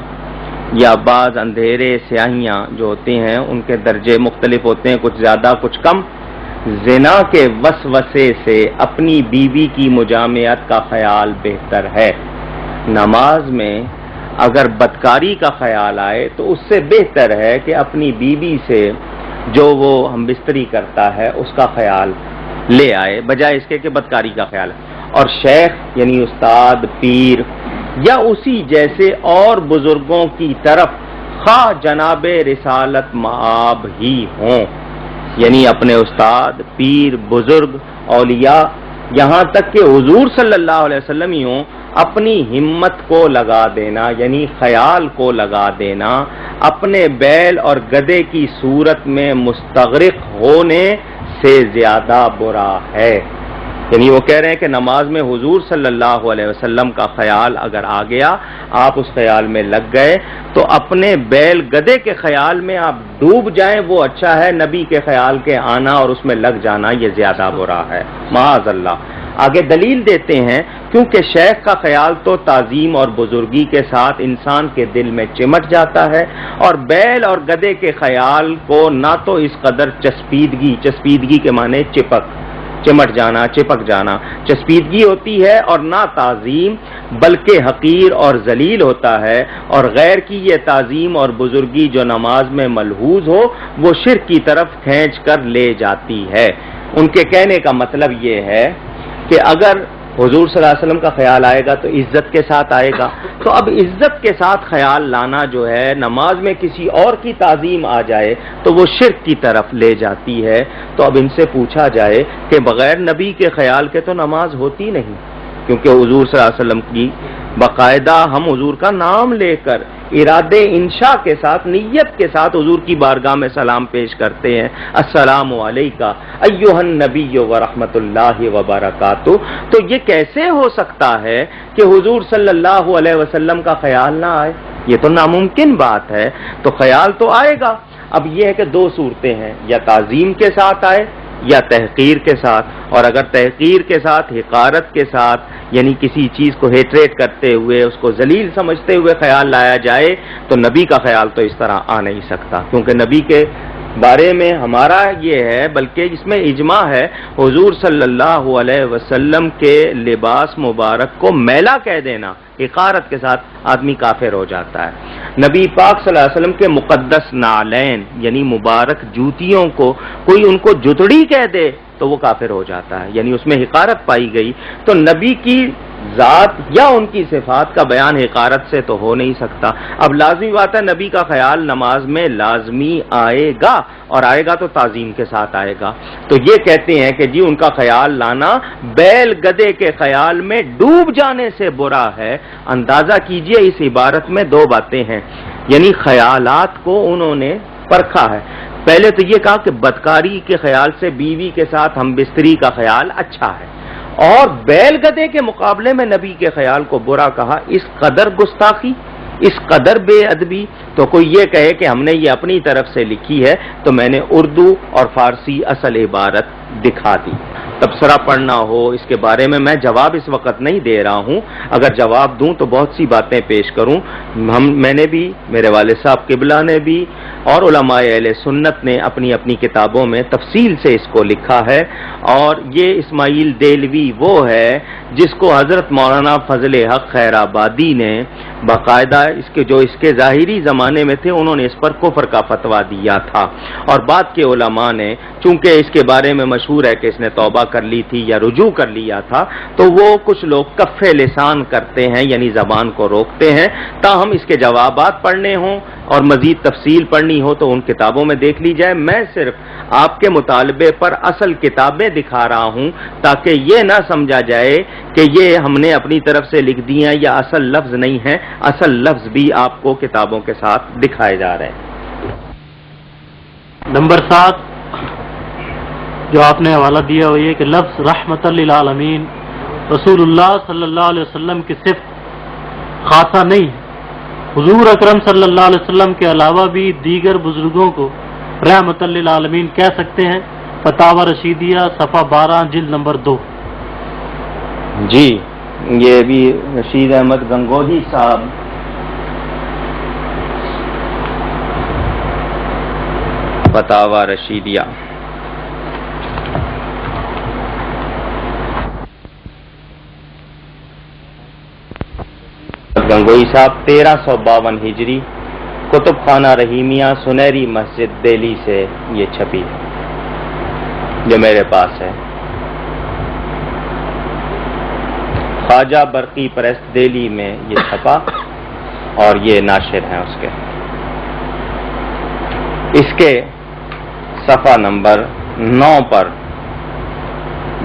یا بعض اندھیرے سیاہیاں جو ہوتے ہیں ان کے درجے مختلف ہوتے ہیں، کچھ زیادہ کچھ کم، زنا کے وسوسے سے اپنی بیوی کی مجامعت کا خیال بہتر ہے۔ نماز میں اگر بدکاری کا خیال آئے تو اس سے بہتر ہے کہ اپنی بیوی سے جو وہ ہم بستری کرتا ہے اس کا خیال لے آئے، بجائے اس کے کہ بدکاری کا خیال ہے۔ اور شیخ یعنی استاد، پیر یا اسی جیسے اور بزرگوں کی طرف خواہ جناب رسالت مآب ہی ہوں، یعنی اپنے استاد، پیر، بزرگ، اولیاء، یہاں تک کہ حضور صلی اللہ علیہ وسلم ہی ہوں، اپنی ہمت کو لگا دینا یعنی خیال کو لگا دینا اپنے بیل اور گدھے کی صورت میں مستغرق ہونے سے زیادہ برا ہے۔ یعنی وہ کہہ رہے ہیں کہ نماز میں حضور صلی اللہ علیہ وسلم کا خیال اگر آ گیا، آپ اس خیال میں لگ گئے تو اپنے بیل گدھے کے خیال میں آپ ڈوب جائیں وہ اچھا ہے، نبی کے خیال کے آنا اور اس میں لگ جانا یہ زیادہ برا ہے، معاذ اللہ۔ آگے دلیل دیتے ہیں کیونکہ شیخ کا خیال تو تعظیم اور بزرگی کے ساتھ انسان کے دل میں چمٹ جاتا ہے، اور بیل اور گدھے کے خیال کو نہ تو اس قدر چسپیدگی کے معنی چمٹ جانا، چپک جانا چسپیدگی ہوتی ہے، اور نہ تعظیم بلکہ حقیر اور ذلیل ہوتا ہے، اور غیر کی یہ تعظیم اور بزرگی جو نماز میں ملحوظ ہو وہ شرک کی طرف کھینچ کر لے جاتی ہے۔ ان کے کہنے کا مطلب یہ ہے کہ اگر حضور صلی اللہ علیہ وسلم کا خیال آئے گا تو عزت کے ساتھ آئے گا، تو اب عزت کے ساتھ خیال لانا جو ہے نماز میں کسی اور کی تعظیم آ جائے تو وہ شرک کی طرف لے جاتی ہے۔ تو اب ان سے پوچھا جائے کہ بغیر نبی کے خیال کے تو نماز ہوتی نہیں، کیونکہ حضور صلی اللہ علیہ وسلم کی باقاعدہ ہم حضور کا نام لے کر ارادے انشاء کے ساتھ، نیت کے ساتھ حضور کی بارگاہ میں سلام پیش کرتے ہیں، السلام علیکہ ایھا النبی ورحمۃ اللہ وبرکاتہ۔ تو یہ کیسے ہو سکتا ہے کہ حضور صلی اللہ علیہ وسلم کا خیال نہ آئے؟ یہ تو ناممکن بات ہے۔ تو خیال تو آئے گا، اب یہ ہے کہ دو صورتیں ہیں، یا تعظیم کے ساتھ آئے یا تحقیر کے ساتھ، اور اگر تحقیر کے ساتھ، حقارت کے ساتھ، یعنی کسی چیز کو ہیٹریٹ کرتے ہوئے، اس کو ذلیل سمجھتے ہوئے خیال لایا جائے تو نبی کا خیال تو اس طرح آ نہیں سکتا، کیونکہ نبی کے بارے میں ہمارا یہ ہے، بلکہ اس میں اجماع ہے، حضور صلی اللہ علیہ وسلم کے لباس مبارک کو میلا کہہ دینا، حقارت کے ساتھ آدمی کافر ہو جاتا ہے۔ نبی پاک صلی اللہ علیہ وسلم کے مقدس نعلین یعنی مبارک جوتیوں کو کوئی ان کو جتڑی کہہ دے تو وہ کافر ہو جاتا ہے، یعنی اس میں حقارت پائی گئی۔ تو نبی کی ذات یا ان کی صفات کا بیان حقارت سے تو ہو نہیں سکتا۔ اب لازمی بات ہے نبی کا خیال نماز میں لازمی آئے گا، اور آئے گا تو تعظیم کے ساتھ آئے گا۔ تو یہ کہتے ہیں کہ جی ان کا خیال لانا بیل گدھے کے خیال میں ڈوب جانے سے برا ہے۔ اندازہ کیجئے اس عبارت میں دو باتیں ہیں، یعنی خیالات کو انہوں نے پرکھا ہے۔ پہلے تو یہ کہا کہ بدکاری کے خیال سے بیوی کے ساتھ ہم بستری کا خیال اچھا ہے، اور بیل گدھے کے مقابلے میں نبی کے خیال کو برا کہا۔ اس قدر گستاخی، اس قدر بے ادبی۔ تو کوئی یہ کہے کہ ہم نے یہ اپنی طرف سے لکھی ہے، تو میں نے اردو اور فارسی اصل عبارت دکھا دی۔ تبصرہ پڑھنا ہو اس کے بارے میں جواب اس وقت نہیں دے رہا ہوں، اگر جواب دوں تو بہت سی باتیں پیش کروں۔ میں نے بھی، میرے والد صاحب قبلہ نے بھی، اور علماء اہل سنت نے اپنی اپنی کتابوں میں تفصیل سے اس کو لکھا ہے، اور یہ اسماعیل دہلوی وہ ہے جس کو حضرت مولانا فضل حق خیر آبادی نے باقاعدہ اس کے ظاہری زمانے میں تھے، انہوں نے اس پر کفر کا فتویٰ دیا تھا، اور بعد کے علماء نے چونکہ اس کے بارے میں مشہور ہے کہ اس نے توبہ کر لی تھی یا رجوع کر لیا تھا، تو وہ کچھ لوگ کف لسان کرتے ہیں، یعنی زبان کو روکتے ہیں، تاہم اس کے جوابات پڑھنے ہوں اور مزید تفصیل پڑھنی ہو تو ان کتابوں میں دیکھ لی جائے۔ میں صرف آپ کے مطالبے پر اصل کتابیں دکھا رہا ہوں تاکہ یہ نہ سمجھا جائے کہ یہ ہم نے اپنی طرف سے لکھ دی ہیں یا اصل لفظ نہیں ہیں، اصل لفظ بھی آپ کو کتابوں کے ساتھ دکھائے جا رہے ہیں۔ نمبر 7 جو آپ نے حوالہ دیا وہ یہ کہ لفظ رحمت للعالمین رسول اللہ صلی اللہ علیہ وسلم کی صفت خاصہ نہیں ہے، حضور اکرم صلی اللہ علیہ وسلم کے علاوہ بھی دیگر بزرگوں کو رحمت للعالمین کہہ سکتے ہیں۔ فتاوی رشیدیہ صفحہ 12 جلد نمبر 2۔ جی یہ بھی رشید احمد گنگوہی صاحب فتاوی رشیدیہ گنگوئی صاحب 1352 ہجری کتب خانہ رحیمیہ سنہری مسجد دہلی سے یہ چھپی ہے جو میرے پاس ہے. خواجہ برقی پریس دہلی میں یہ چھپا اور یہ ناشر ہیں اس کے صفحہ نمبر 9 پر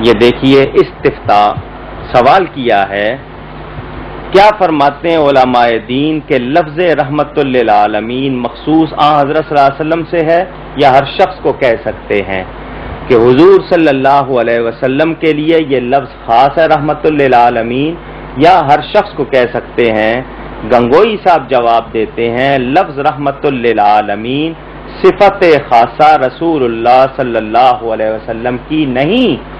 یہ دیکھیے استفتاء سوال کیا ہے. کیا فرماتے ہیں علماء دین کہ لفظ رحمت للعالمین مخصوص حضرت صلی اللہ علیہ وسلم سے ہے یا ہر شخص کو کہہ سکتے ہیں کہ حضور صلی اللہ علیہ وسلم کے لیے یہ لفظ خاص ہے رحمت للعالمین یا ہر شخص کو کہہ سکتے ہیں؟ گنگوئی صاحب جواب دیتے ہیں لفظ رحمت للعالمین صفت خاصہ رسول اللہ صلی اللہ علیہ وسلم کی نہیں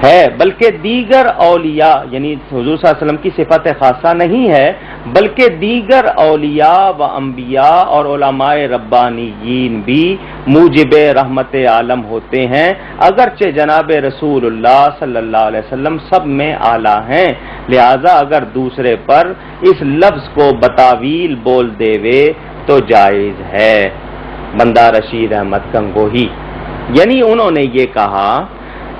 ہے بلکہ دیگر اولیاء یعنی حضور صلی اللہ علیہ وسلم کی صفت خاصہ نہیں ہے بلکہ دیگر اولیاء و انبیاء اور علماء ربانیین بھی موجب رحمت عالم ہوتے ہیں اگرچہ جناب رسول اللہ صلی اللہ علیہ وسلم سب میں اعلیٰ ہیں. لہذا اگر دوسرے پر اس لفظ کو بتاویل بول دیوے تو جائز ہے. بندہ رشید احمد گنگوہی یعنی انہوں نے یہ کہا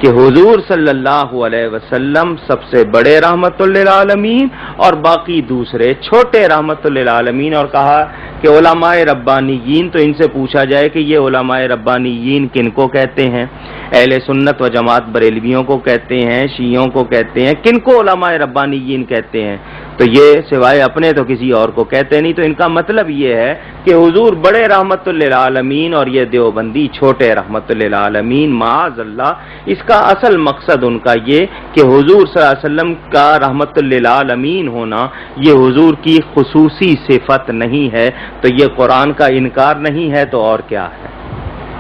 کہ حضور صلی اللہ علیہ وسلم سب سے بڑے رحمت للعالمین اور باقی دوسرے چھوٹے رحمت للعالمین، اور کہا کہ علماء ربانیین تو ان سے پوچھا جائے کہ یہ علماء ربانیین کن کو کہتے ہیں؟ اہل سنت و جماعت بریلویوں کو کہتے ہیں، شیعوں کو کہتے ہیں، کن کو علماء ربانیین کہتے ہیں؟ تو یہ سوائے اپنے تو کسی اور کو کہتے نہیں. تو ان کا مطلب یہ ہے کہ حضور بڑے رحمت للعالمین اور یہ دیوبندی چھوٹے رحمت للعالمین. معاذ اللہ. اس کا اصل مقصد ان کا یہ کہ حضور صلی اللہ علیہ وسلم کا رحمت للعالمین ہونا یہ حضور کی خصوصی صفت نہیں ہے. تو یہ قرآن کا انکار نہیں ہے تو اور کیا ہے؟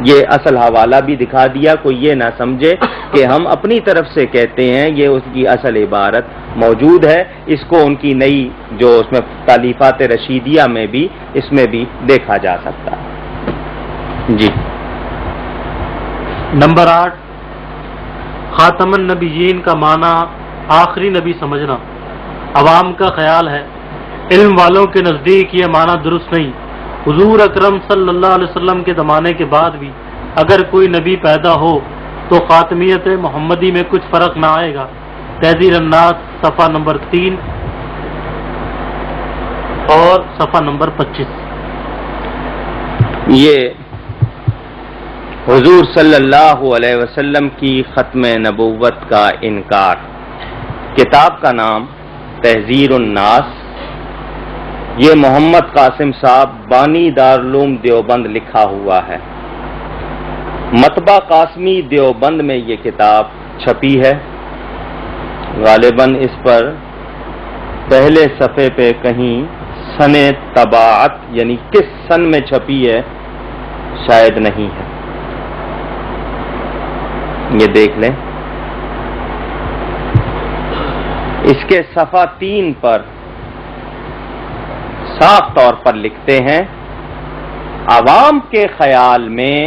یہ اصل حوالہ بھی دکھا دیا، کوئی یہ نہ سمجھے کہ ہم اپنی طرف سے کہتے ہیں. یہ اس کی اصل عبارت موجود ہے، اس کو ان کی نئی جو اس میں تالیفات رشیدیہ میں بھی اس میں بھی دیکھا جا سکتا ہے. جی نمبر 8 خاتم النبیین کا معنی آخری نبی سمجھنا عوام کا خیال ہے، علم والوں کے نزدیک یہ معنی درست نہیں. حضور اکرم صلی اللہ علیہ وسلم کے زمانے کے بعد بھی اگر کوئی نبی پیدا ہو تو خاتمیت محمدی میں کچھ فرق نہ آئے گا. تحذیر الناس صفحہ نمبر 3 اور صفحہ نمبر 25. یہ حضور صلی اللہ علیہ وسلم کی ختم نبوت کا انکار. کتاب کا نام تحذیر الناس، یہ محمد قاسم صاحب بانی دارالعلوم دیوبند لکھا ہوا ہے. مطبع قاسمی دیوبند میں یہ کتاب چھپی ہے. غالباً اس پر پہلے صفحے پہ کہیں سن طباعت یعنی کس سن میں چھپی ہے شاید نہیں ہے، یہ دیکھ لیں. اس کے صفحہ 3 پر صاف طور پر لکھتے ہیں عوام کے خیال میں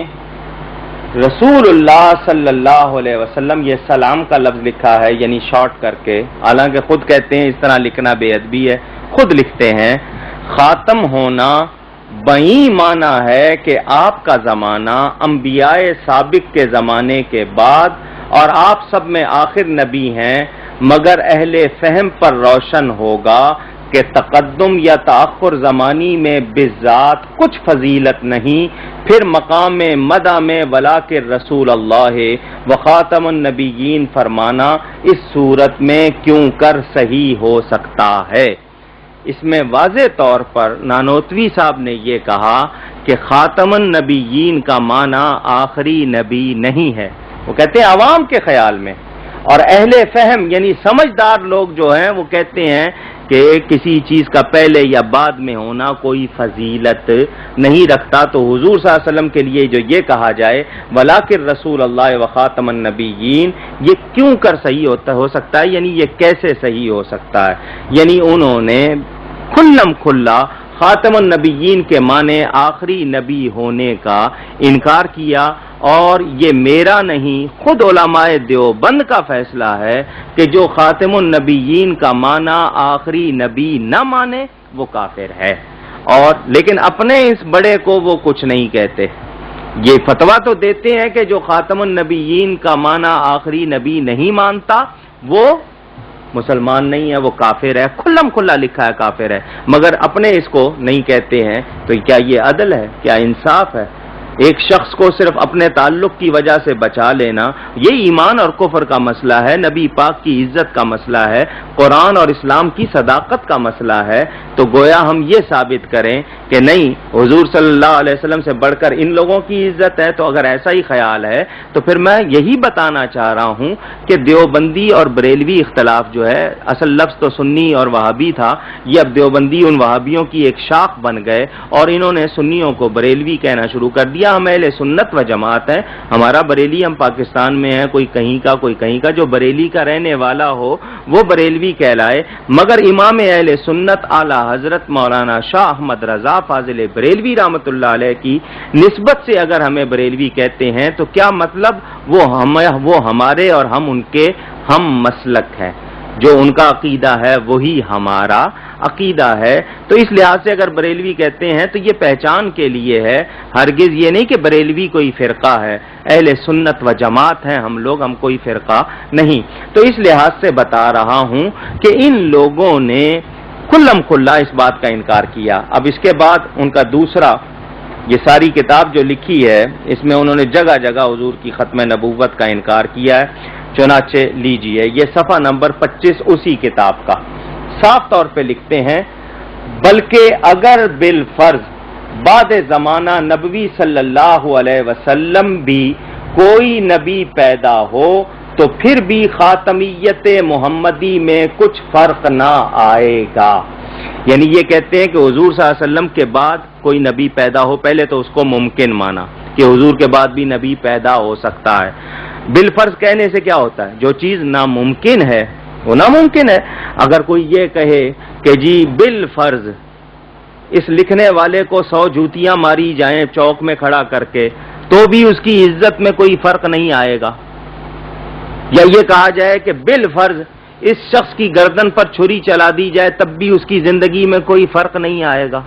رسول اللہ صلی اللہ علیہ وسلم، یہ سلام کا لفظ لکھا ہے یعنی شارٹ کر کے، حالانکہ خود کہتے ہیں اس طرح لکھنا بے ادبی ہے. خود لکھتے ہیں خاتم ہونا بئی معنی ہے کہ آپ کا زمانہ انبیاء سابق کے زمانے کے بعد اور آپ سب میں آخر نبی ہیں، مگر اہل فہم پر روشن ہوگا کہ تقدم یا تاخر زمانی میں بذات کچھ فضیلت نہیں. پھر مقام مدح میں ولاکن رسول اللہ و خاتم النبیین فرمانا اس صورت میں کیوں کر صحیح ہو سکتا ہے. اس میں واضح طور پر نانوتوی صاحب نے یہ کہا کہ خاتم النبیین کا معنی آخری نبی نہیں ہے. وہ کہتے ہیں عوام کے خیال میں، اور اہل فہم یعنی سمجھدار لوگ جو ہیں وہ کہتے ہیں کہ کسی چیز کا پہلے یا بعد میں ہونا کوئی فضیلت نہیں رکھتا. تو حضور صلی اللہ علیہ وسلم کے لیے جو یہ کہا جائے ولاکن رسول اللہ و خاتم النبیین، یہ کیوں کر صحیح ہو سکتا ہے، یعنی یہ کیسے صحیح ہو سکتا ہے؟ یعنی انہوں نے کھلم کھلا خاتم النبیین کے معنی آخری نبی ہونے کا انکار کیا اور یہ میرا نہیں، خود علماء دیوبند کا فیصلہ ہے کہ جو خاتم النبیین کا معنی آخری نبی نہ مانے وہ کافر ہے، اور لیکن اپنے اس بڑے کو وہ کچھ نہیں کہتے۔ یہ فتویٰ تو دیتے ہیں کہ جو خاتم النبیین کا معنی آخری نبی نہیں مانتا وہ مسلمان نہیں ہے، وہ کافر ہے، کھلم کھلا لکھا ہے کافر ہے، مگر اپنے اس کو نہیں کہتے ہیں۔ تو کیا یہ عدل ہے؟ کیا انصاف ہے؟ ایک شخص کو صرف اپنے تعلق کی وجہ سے بچا لینا، یہ ایمان اور کفر کا مسئلہ ہے، نبی پاک کی عزت کا مسئلہ ہے، قرآن اور اسلام کی صداقت کا مسئلہ ہے۔ تو گویا ہم یہ ثابت کریں کہ نہیں، حضور صلی اللہ علیہ وسلم سے بڑھ کر ان لوگوں کی عزت ہے، تو اگر ایسا ہی خیال ہے تو پھر میں یہی بتانا چاہ رہا ہوں کہ دیوبندی اور بریلوی اختلاف جو ہے، اصل لفظ تو سنی اور وہابی تھا، یہ اب دیوبندی ان وہابیوں کی ایک شاخ بن گئے اور انہوں نے سنیوں کو بریلوی کہنا شروع کر دیا۔ ہم اہل سنت و جماعت ہیں، ہمارا بریلی ہم پاکستان میں ہیں، کوئی کہیں کا کوئی کہیں کا، جو بریلی کا رہنے والا ہو وہ بریلوی کہلائے، مگر امام اہل سنت اعلی حضرت مولانا شاہ احمد رضا فاضل بریلوی رحمۃ اللہ علیہ کی نسبت سے اگر ہمیں بریلوی کہتے ہیں تو کیا مطلب؟ وہ ہمارے اور ہم ان کے ہم مسلک ہیں، جو ان کا عقیدہ ہے وہی ہمارا عقیدہ ہے۔ تو اس لحاظ سے اگر بریلوی کہتے ہیں تو یہ پہچان کے لیے ہے، ہرگز یہ نہیں کہ بریلوی کوئی فرقہ ہے، اہل سنت و جماعت ہیں ہم لوگ، ہم کوئی فرقہ نہیں۔ تو اس لحاظ سے بتا رہا ہوں کہ ان لوگوں نے کھلم کھلا اس بات کا انکار کیا۔ اب اس کے بعد ان کا دوسرا، یہ ساری کتاب جو لکھی ہے اس میں انہوں نے جگہ جگہ حضور کی ختم نبوت کا انکار کیا ہے، چنانچہ لیجئے یہ صفحہ نمبر 25 اسی کتاب کا، صاف طور پہ لکھتے ہیں، بلکہ اگر بالفرض بعد زمانہ نبوی صلی اللہ علیہ وسلم بھی کوئی نبی پیدا ہو تو پھر بھی خاتمیت محمدی میں کچھ فرق نہ آئے گا۔ یعنی یہ کہتے ہیں کہ حضور صلی اللہ علیہ وسلم کے بعد کوئی نبی پیدا ہو، پہلے تو اس کو ممکن مانا کہ حضور کے بعد بھی نبی پیدا ہو سکتا ہے۔ بالفرض کہنے سے کیا ہوتا ہے؟ جو چیز ناممکن ہے وہ ناممکن ہے۔ اگر کوئی یہ کہے کہ جی بالفرض اس لکھنے والے کو 100 جوتیاں ماری جائیں چوک میں کھڑا کر کے تو بھی اس کی عزت میں کوئی فرق نہیں آئے گا، یا یہ کہا جائے کہ بالفرض اس شخص کی گردن پر چھری چلا دی جائے تب بھی اس کی زندگی میں کوئی فرق نہیں آئے گا،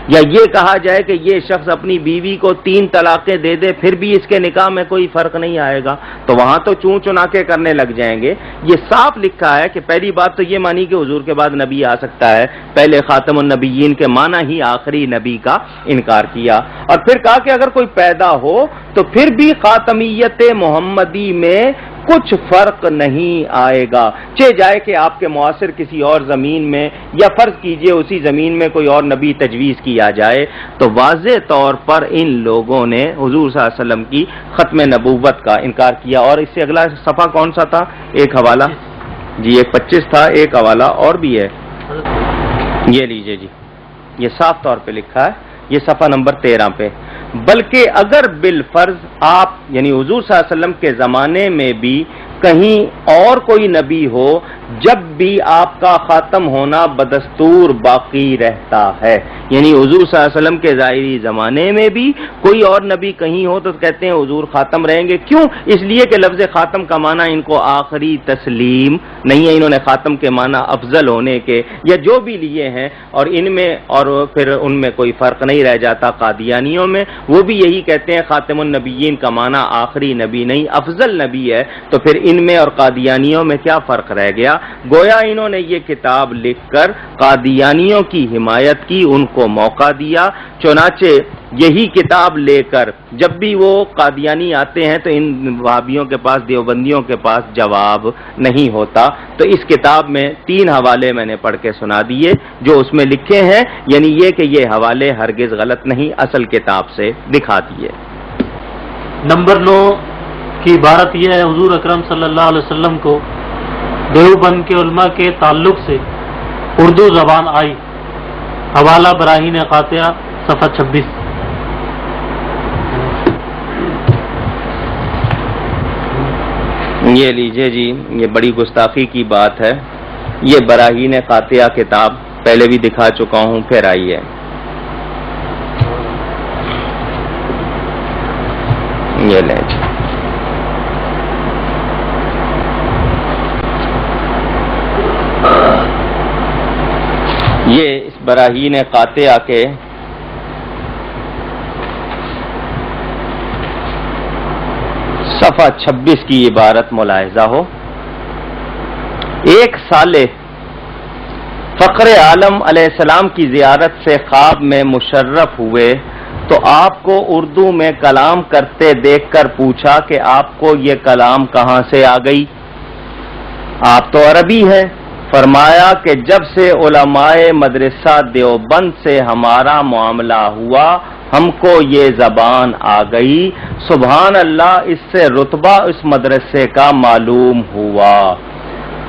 یا یہ کہا جائے کہ یہ شخص اپنی بیوی کو 3 طلاقیں دے دے پھر بھی اس کے نکاح میں کوئی فرق نہیں آئے گا، تو وہاں تو چون چنا کے کرنے لگ جائیں گے۔ یہ صاف لکھا ہے کہ پہلی بات تو یہ مانی کہ حضور کے بعد نبی آ سکتا ہے، پہلے خاتم النبیین کے معنی ہی آخری نبی کا انکار کیا، اور پھر کہا کہ اگر کوئی پیدا ہو تو پھر بھی خاتمیت محمدی میں کچھ فرق نہیں آئے گا، چہ جائے کہ آپ کے معاصر کسی اور زمین میں، یا فرض کیجئے اسی زمین میں کوئی اور نبی تجویز کیا جائے۔ تو واضح طور پر ان لوگوں نے حضور صلی اللہ علیہ وسلم کی ختم نبوت کا انکار کیا۔ اور اس سے اگلا صفحہ کون سا تھا؟ ایک حوالہ جی، ایک 25 تھا، ایک حوالہ اور بھی ہے، یہ لیجئے جی، یہ صاف طور پہ لکھا ہے، یہ صفحہ نمبر 13 پہ، بلکہ اگر بالفرض آپ یعنی حضور صلی اللہ علیہ وسلم کے زمانے میں بھی کہیں اور کوئی نبی ہو، جب بھی آپ کا خاتم ہونا بدستور باقی رہتا ہے، یعنی حضور صلی اللہ علیہ وسلم کے ظاہری زمانے میں بھی کوئی اور نبی کہیں ہو تو کہتے ہیں حضور خاتم رہیں گے۔ کیوں؟ اس لیے کہ لفظ خاتم کا معنی ان کو آخری تسلیم نہیں ہے، انہوں نے خاتم کے معنی افضل ہونے کے یا جو بھی لیے ہیں، اور ان میں اور پھر ان میں کوئی فرق نہیں رہ جاتا۔ قادیانیوں میں وہ بھی یہی کہتے ہیں خاتم النبیین کا معنی آخری نبی نہیں افضل نبی ہے، تو پھر ان میں اور قادیانیوں میں کیا فرق رہ گیا؟ گویا انہوں نے یہ کتاب لکھ کر قادیانیوں کی حمایت کی، ان کو موقع دیا، چنانچہ یہی کتاب لے کر جب بھی وہ قادیانی آتے ہیں تو ان وہابیوں کے پاس، دیوبندیوں کے پاس جواب نہیں ہوتا۔ تو اس کتاب میں 3 حوالے میں نے پڑھ کے سنا دیے جو اس میں لکھے ہیں، یعنی یہ کہ یہ حوالے ہرگز غلط نہیں، اصل کتاب سے دکھا دیے۔ نمبر 9 کی عبارت یہ ہے، حضور اکرم صلی اللہ علیہ وسلم کو دیوبند کے علماء کے تعلق سے اردو زبان آئی، حوالہ براہین قاطعہ صفحہ 26۔ یہ لیجئے جی، یہ بڑی گستاخی کی بات ہے، یہ براہین قاطعہ کتاب پہلے بھی دکھا چکا ہوں، پھر آئی ہے، یہ لیں جی. یہ اس براہین قاطعہ کے صفحہ 26 کی عبارت ملاحظہ ہو. ایک صالح فخر عالم علیہ السلام کی زیارت سے خواب میں مشرف ہوئے تو آپ کو اردو میں کلام کرتے دیکھ کر پوچھا کہ آپ کو یہ کلام کہاں سے آ گئی؟ آپ تو عربی ہیں. فرمایا کہ جب سے علماء مدرسہ دیوبند سے ہمارا معاملہ ہوا ہم کو یہ زبان آ گئی. سبحان اللہ، اس سے رتبہ اس مدرسے کا معلوم ہوا.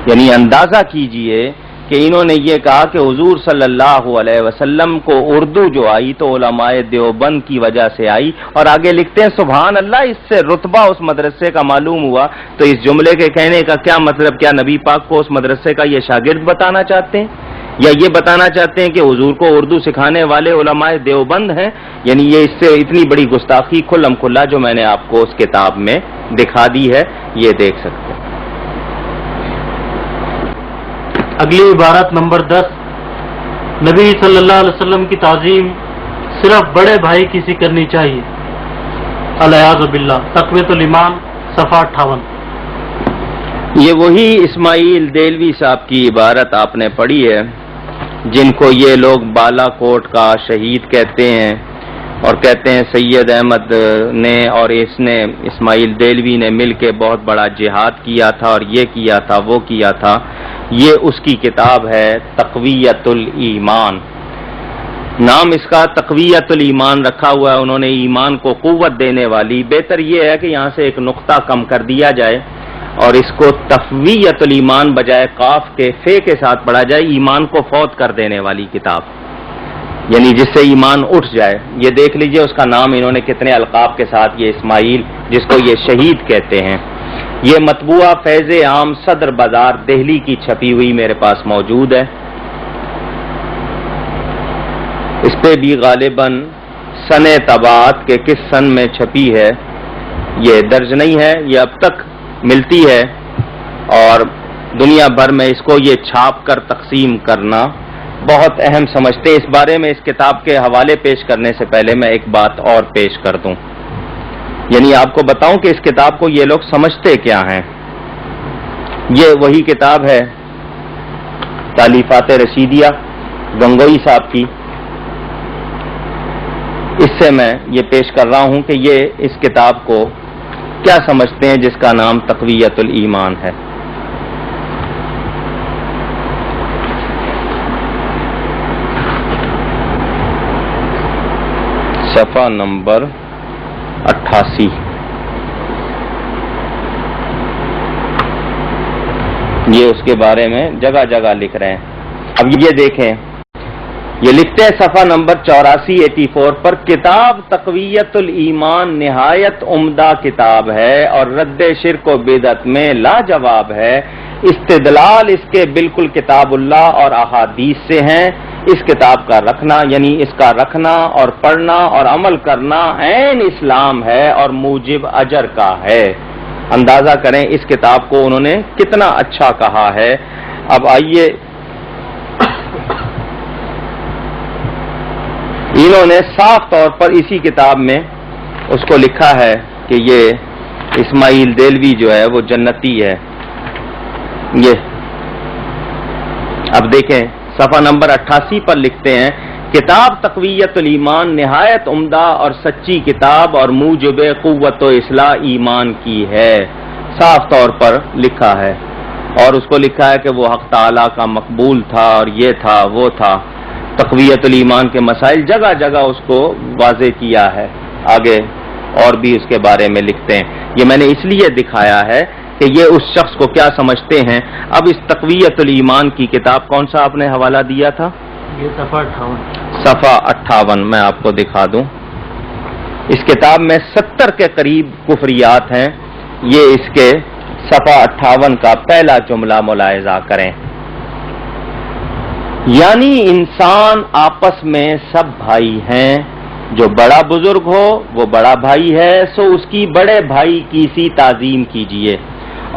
یعنی اندازہ کیجئے کہ انہوں نے یہ کہا کہ حضور صلی اللہ علیہ وسلم کو اردو جو آئی تو علماء دیوبند کی وجہ سے آئی، اور آگے لکھتے ہیں سبحان اللہ، اس سے رتبہ اس مدرسے کا معلوم ہوا. تو اس جملے کے کہنے کا کیا مطلب؟ کیا نبی پاک کو اس مدرسے کا یہ شاگرد بتانا چاہتے ہیں، یا یہ بتانا چاہتے ہیں کہ حضور کو اردو سکھانے والے علماء دیوبند ہیں؟ یعنی یہ اس سے اتنی بڑی گستاخی کھلم کھلا جو میں نے آپ کو اس کتاب میں دکھا دی ہے، یہ دیکھ سکتے ہیں. اگلی عبارت نمبر 10. نبی صلی اللہ علیہ وسلم کی تعظیم صرف بڑے بھائی کی سی کرنی چاہیے. الیاذ باللہ. تقویۃ الایمان صفحہ 58. یہ وہی اسماعیل دہلوی صاحب کی عبارت آپ نے پڑھی ہے جن کو یہ لوگ بالا کوٹ کا شہید کہتے ہیں اور کہتے ہیں سید احمد نے اور اسماعیل دہلوی نے مل کے بہت بڑا جہاد کیا تھا اور یہ کیا تھا وہ کیا تھا. یہ اس کی کتاب ہے تقویۃ الایمان. نام اس کا تقویۃ الایمان رکھا ہوا ہے. انہوں نے ایمان کو قوت دینے والی. بہتر یہ ہے کہ یہاں سے ایک نقطہ کم کر دیا جائے اور اس کو تقویۃ الایمان بجائے قاف کے فے کے ساتھ پڑھا جائے. ایمان کو فوت کر دینے والی کتاب، یعنی جس سے ایمان اٹھ جائے. یہ دیکھ لیجئے اس کا نام انہوں نے کتنے القاب کے ساتھ، یہ اسماعیل جس کو یہ شہید کہتے ہیں. یہ مطبوعہ فیض عام صدر بازار دہلی کی چھپی ہوئی میرے پاس موجود ہے. اس پہ بھی غالباً سن طباعت کے کس سن میں چھپی ہے یہ درج نہیں ہے. یہ اب تک ملتی ہے اور دنیا بھر میں اس کو یہ چھاپ کر تقسیم کرنا بہت اہم سمجھتے. اس بارے میں اس کتاب کے حوالے پیش کرنے سے پہلے میں ایک بات اور پیش کر دوں، یعنی آپ کو بتاؤں کہ اس کتاب کو یہ لوگ سمجھتے کیا ہیں. یہ وہی کتاب ہے تالیفات رشیدیہ گنگوئی صاحب کی. اس سے میں یہ پیش کر رہا ہوں کہ یہ اس کتاب کو کیا سمجھتے ہیں جس کا نام تقویۃ الایمان ہے. صفحہ نمبر 88. یہ اس کے بارے میں جگہ جگہ لکھ رہے ہیں. اب یہ دیکھیں، یہ لکھتے ہیں صفحہ نمبر 84 پر، کتاب تقویۃ الایمان نہایت عمدہ کتاب ہے اور رد شرک و بدعت میں لاجواب ہے. استدلال اس کے بالکل کتاب اللہ اور احادیث سے ہیں. اس کتاب کا رکھنا، یعنی اس کا رکھنا اور پڑھنا اور عمل کرنا عین اسلام ہے اور موجب اجر کا ہے. اندازہ کریں اس کتاب کو انہوں نے کتنا اچھا کہا ہے. اب آئیے، انہوں نے صاف طور پر اسی کتاب میں اس کو لکھا ہے کہ یہ اسماعیل دہلوی جو ہے وہ جنتی ہے. یہ اب دیکھیں صفحہ نمبر 88 پر لکھتے ہیں، کتاب تقویۃ الایمان نہایت عمدہ اور سچی کتاب اور موجب قوت و اصلاح ایمان کی ہے. صاف طور پر لکھا ہے، اور اس کو لکھا ہے کہ وہ حق تعالی کا مقبول تھا اور یہ تھا وہ تھا. تقویۃ الایمان کے مسائل جگہ جگہ اس کو واضح کیا ہے. آگے اور بھی اس کے بارے میں لکھتے ہیں. یہ میں نے اس لیے دکھایا ہے کہ یہ اس شخص کو کیا سمجھتے ہیں. اب اس تقویۃ الایمان کی کتاب کون سا آپ نے حوالہ دیا تھا؟ یہ صفحہ 58 میں آپ کو دکھا دوں. اس کتاب میں 70 کے قریب کفریات ہیں. یہ اس کے صفحہ 58 کا پہلا جملہ ملاحظہ کریں، یعنی انسان آپس میں سب بھائی ہیں جو بڑا بزرگ ہو وہ بڑا بھائی ہے، سو اس کی بڑے بھائی کی سی تعظیم کیجئے،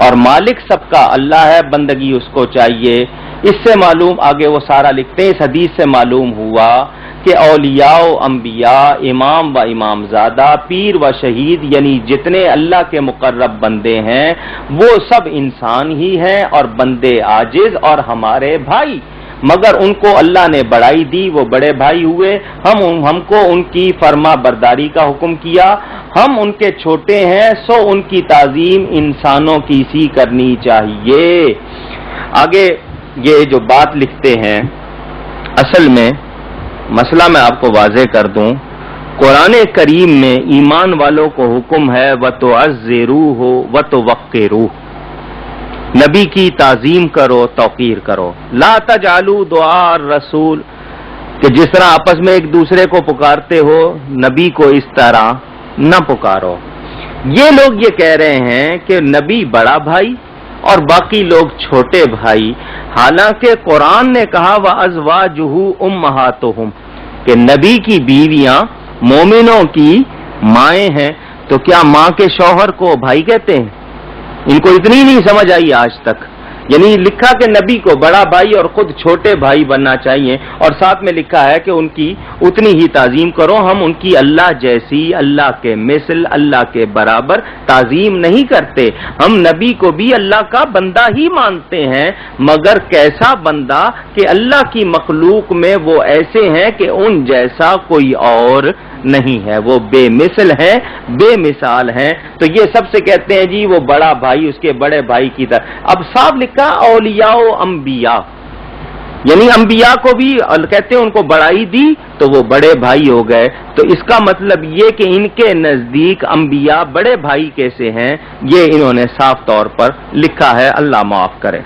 اور مالک سب کا اللہ ہے، بندگی اس کو چاہیے۔ اس سے معلوم، آگے وہ سارا لکھتے ہیں، اس حدیث سے معلوم ہوا کہ اولیاء و انبیاء، امام و امام زادہ، پیر و شہید، یعنی جتنے اللہ کے مقرب بندے ہیں وہ سب انسان ہی ہیں اور بندے عاجز اور ہمارے بھائی، مگر ان کو اللہ نے بڑائی دی، وہ بڑے بھائی ہوئے۔ ہم کو ان کی فرما برداری کا حکم کیا، ہم ان کے چھوٹے ہیں، سو ان کی تعظیم انسانوں کی سی کرنی چاہیے۔ آگے یہ جو بات لکھتے ہیں، اصل میں مسئلہ میں آپ کو واضح کر دوں، قرآن کریم میں ایمان والوں کو حکم ہے وَتُعَزِّرُوهُ وَتُوَقِّرُوهُ، نبی کی تعظیم کرو، توقیر کرو۔ لا تجعلوا دعاء الرسول، کہ جس طرح آپس میں ایک دوسرے کو پکارتے ہو، نبی کو اس طرح نہ پکارو۔ یہ لوگ یہ کہہ رہے ہیں کہ نبی بڑا بھائی اور باقی لوگ چھوٹے بھائی، حالانکہ قرآن نے کہا وَأَزْوَاجُهُ أُمَّهَاتُهُمْ، کہ نبی کی بیویاں مومنوں کی مائیں ہیں، تو کیا ماں کے شوہر کو بھائی کہتے ہیں؟ ان کو اتنی نہیں سمجھ آئی آج تک، یعنی لکھا کہ نبی کو بڑا بھائی اور خود چھوٹے بھائی بننا چاہیے، اور ساتھ میں لکھا ہے کہ ان کی اتنی ہی تعظیم کرو۔ ہم ان کی اللہ جیسی، اللہ کے مثل، اللہ کے برابر تعظیم نہیں کرتے، ہم نبی کو بھی اللہ کا بندہ ہی مانتے ہیں، مگر کیسا بندہ کہ اللہ کی مخلوق میں وہ ایسے ہیں کہ ان جیسا کوئی اور نہیں ہے، وہ بے مثل ہیں، بے مثال ہیں۔ تو یہ سب سے کہتے ہیں جی وہ بڑا بھائی اس کے بڑے بھائی کی طرح۔ اب صاحب لکھا اولیاء و انبیاء، یعنی انبیاء کو بھی کہتے ہیں ان کو بڑائی دی تو وہ بڑے بھائی ہو گئے۔ تو اس کا مطلب یہ کہ ان کے نزدیک انبیاء بڑے بھائی کیسے ہیں، یہ انہوں نے صاف طور پر لکھا ہے، اللہ معاف کرے۔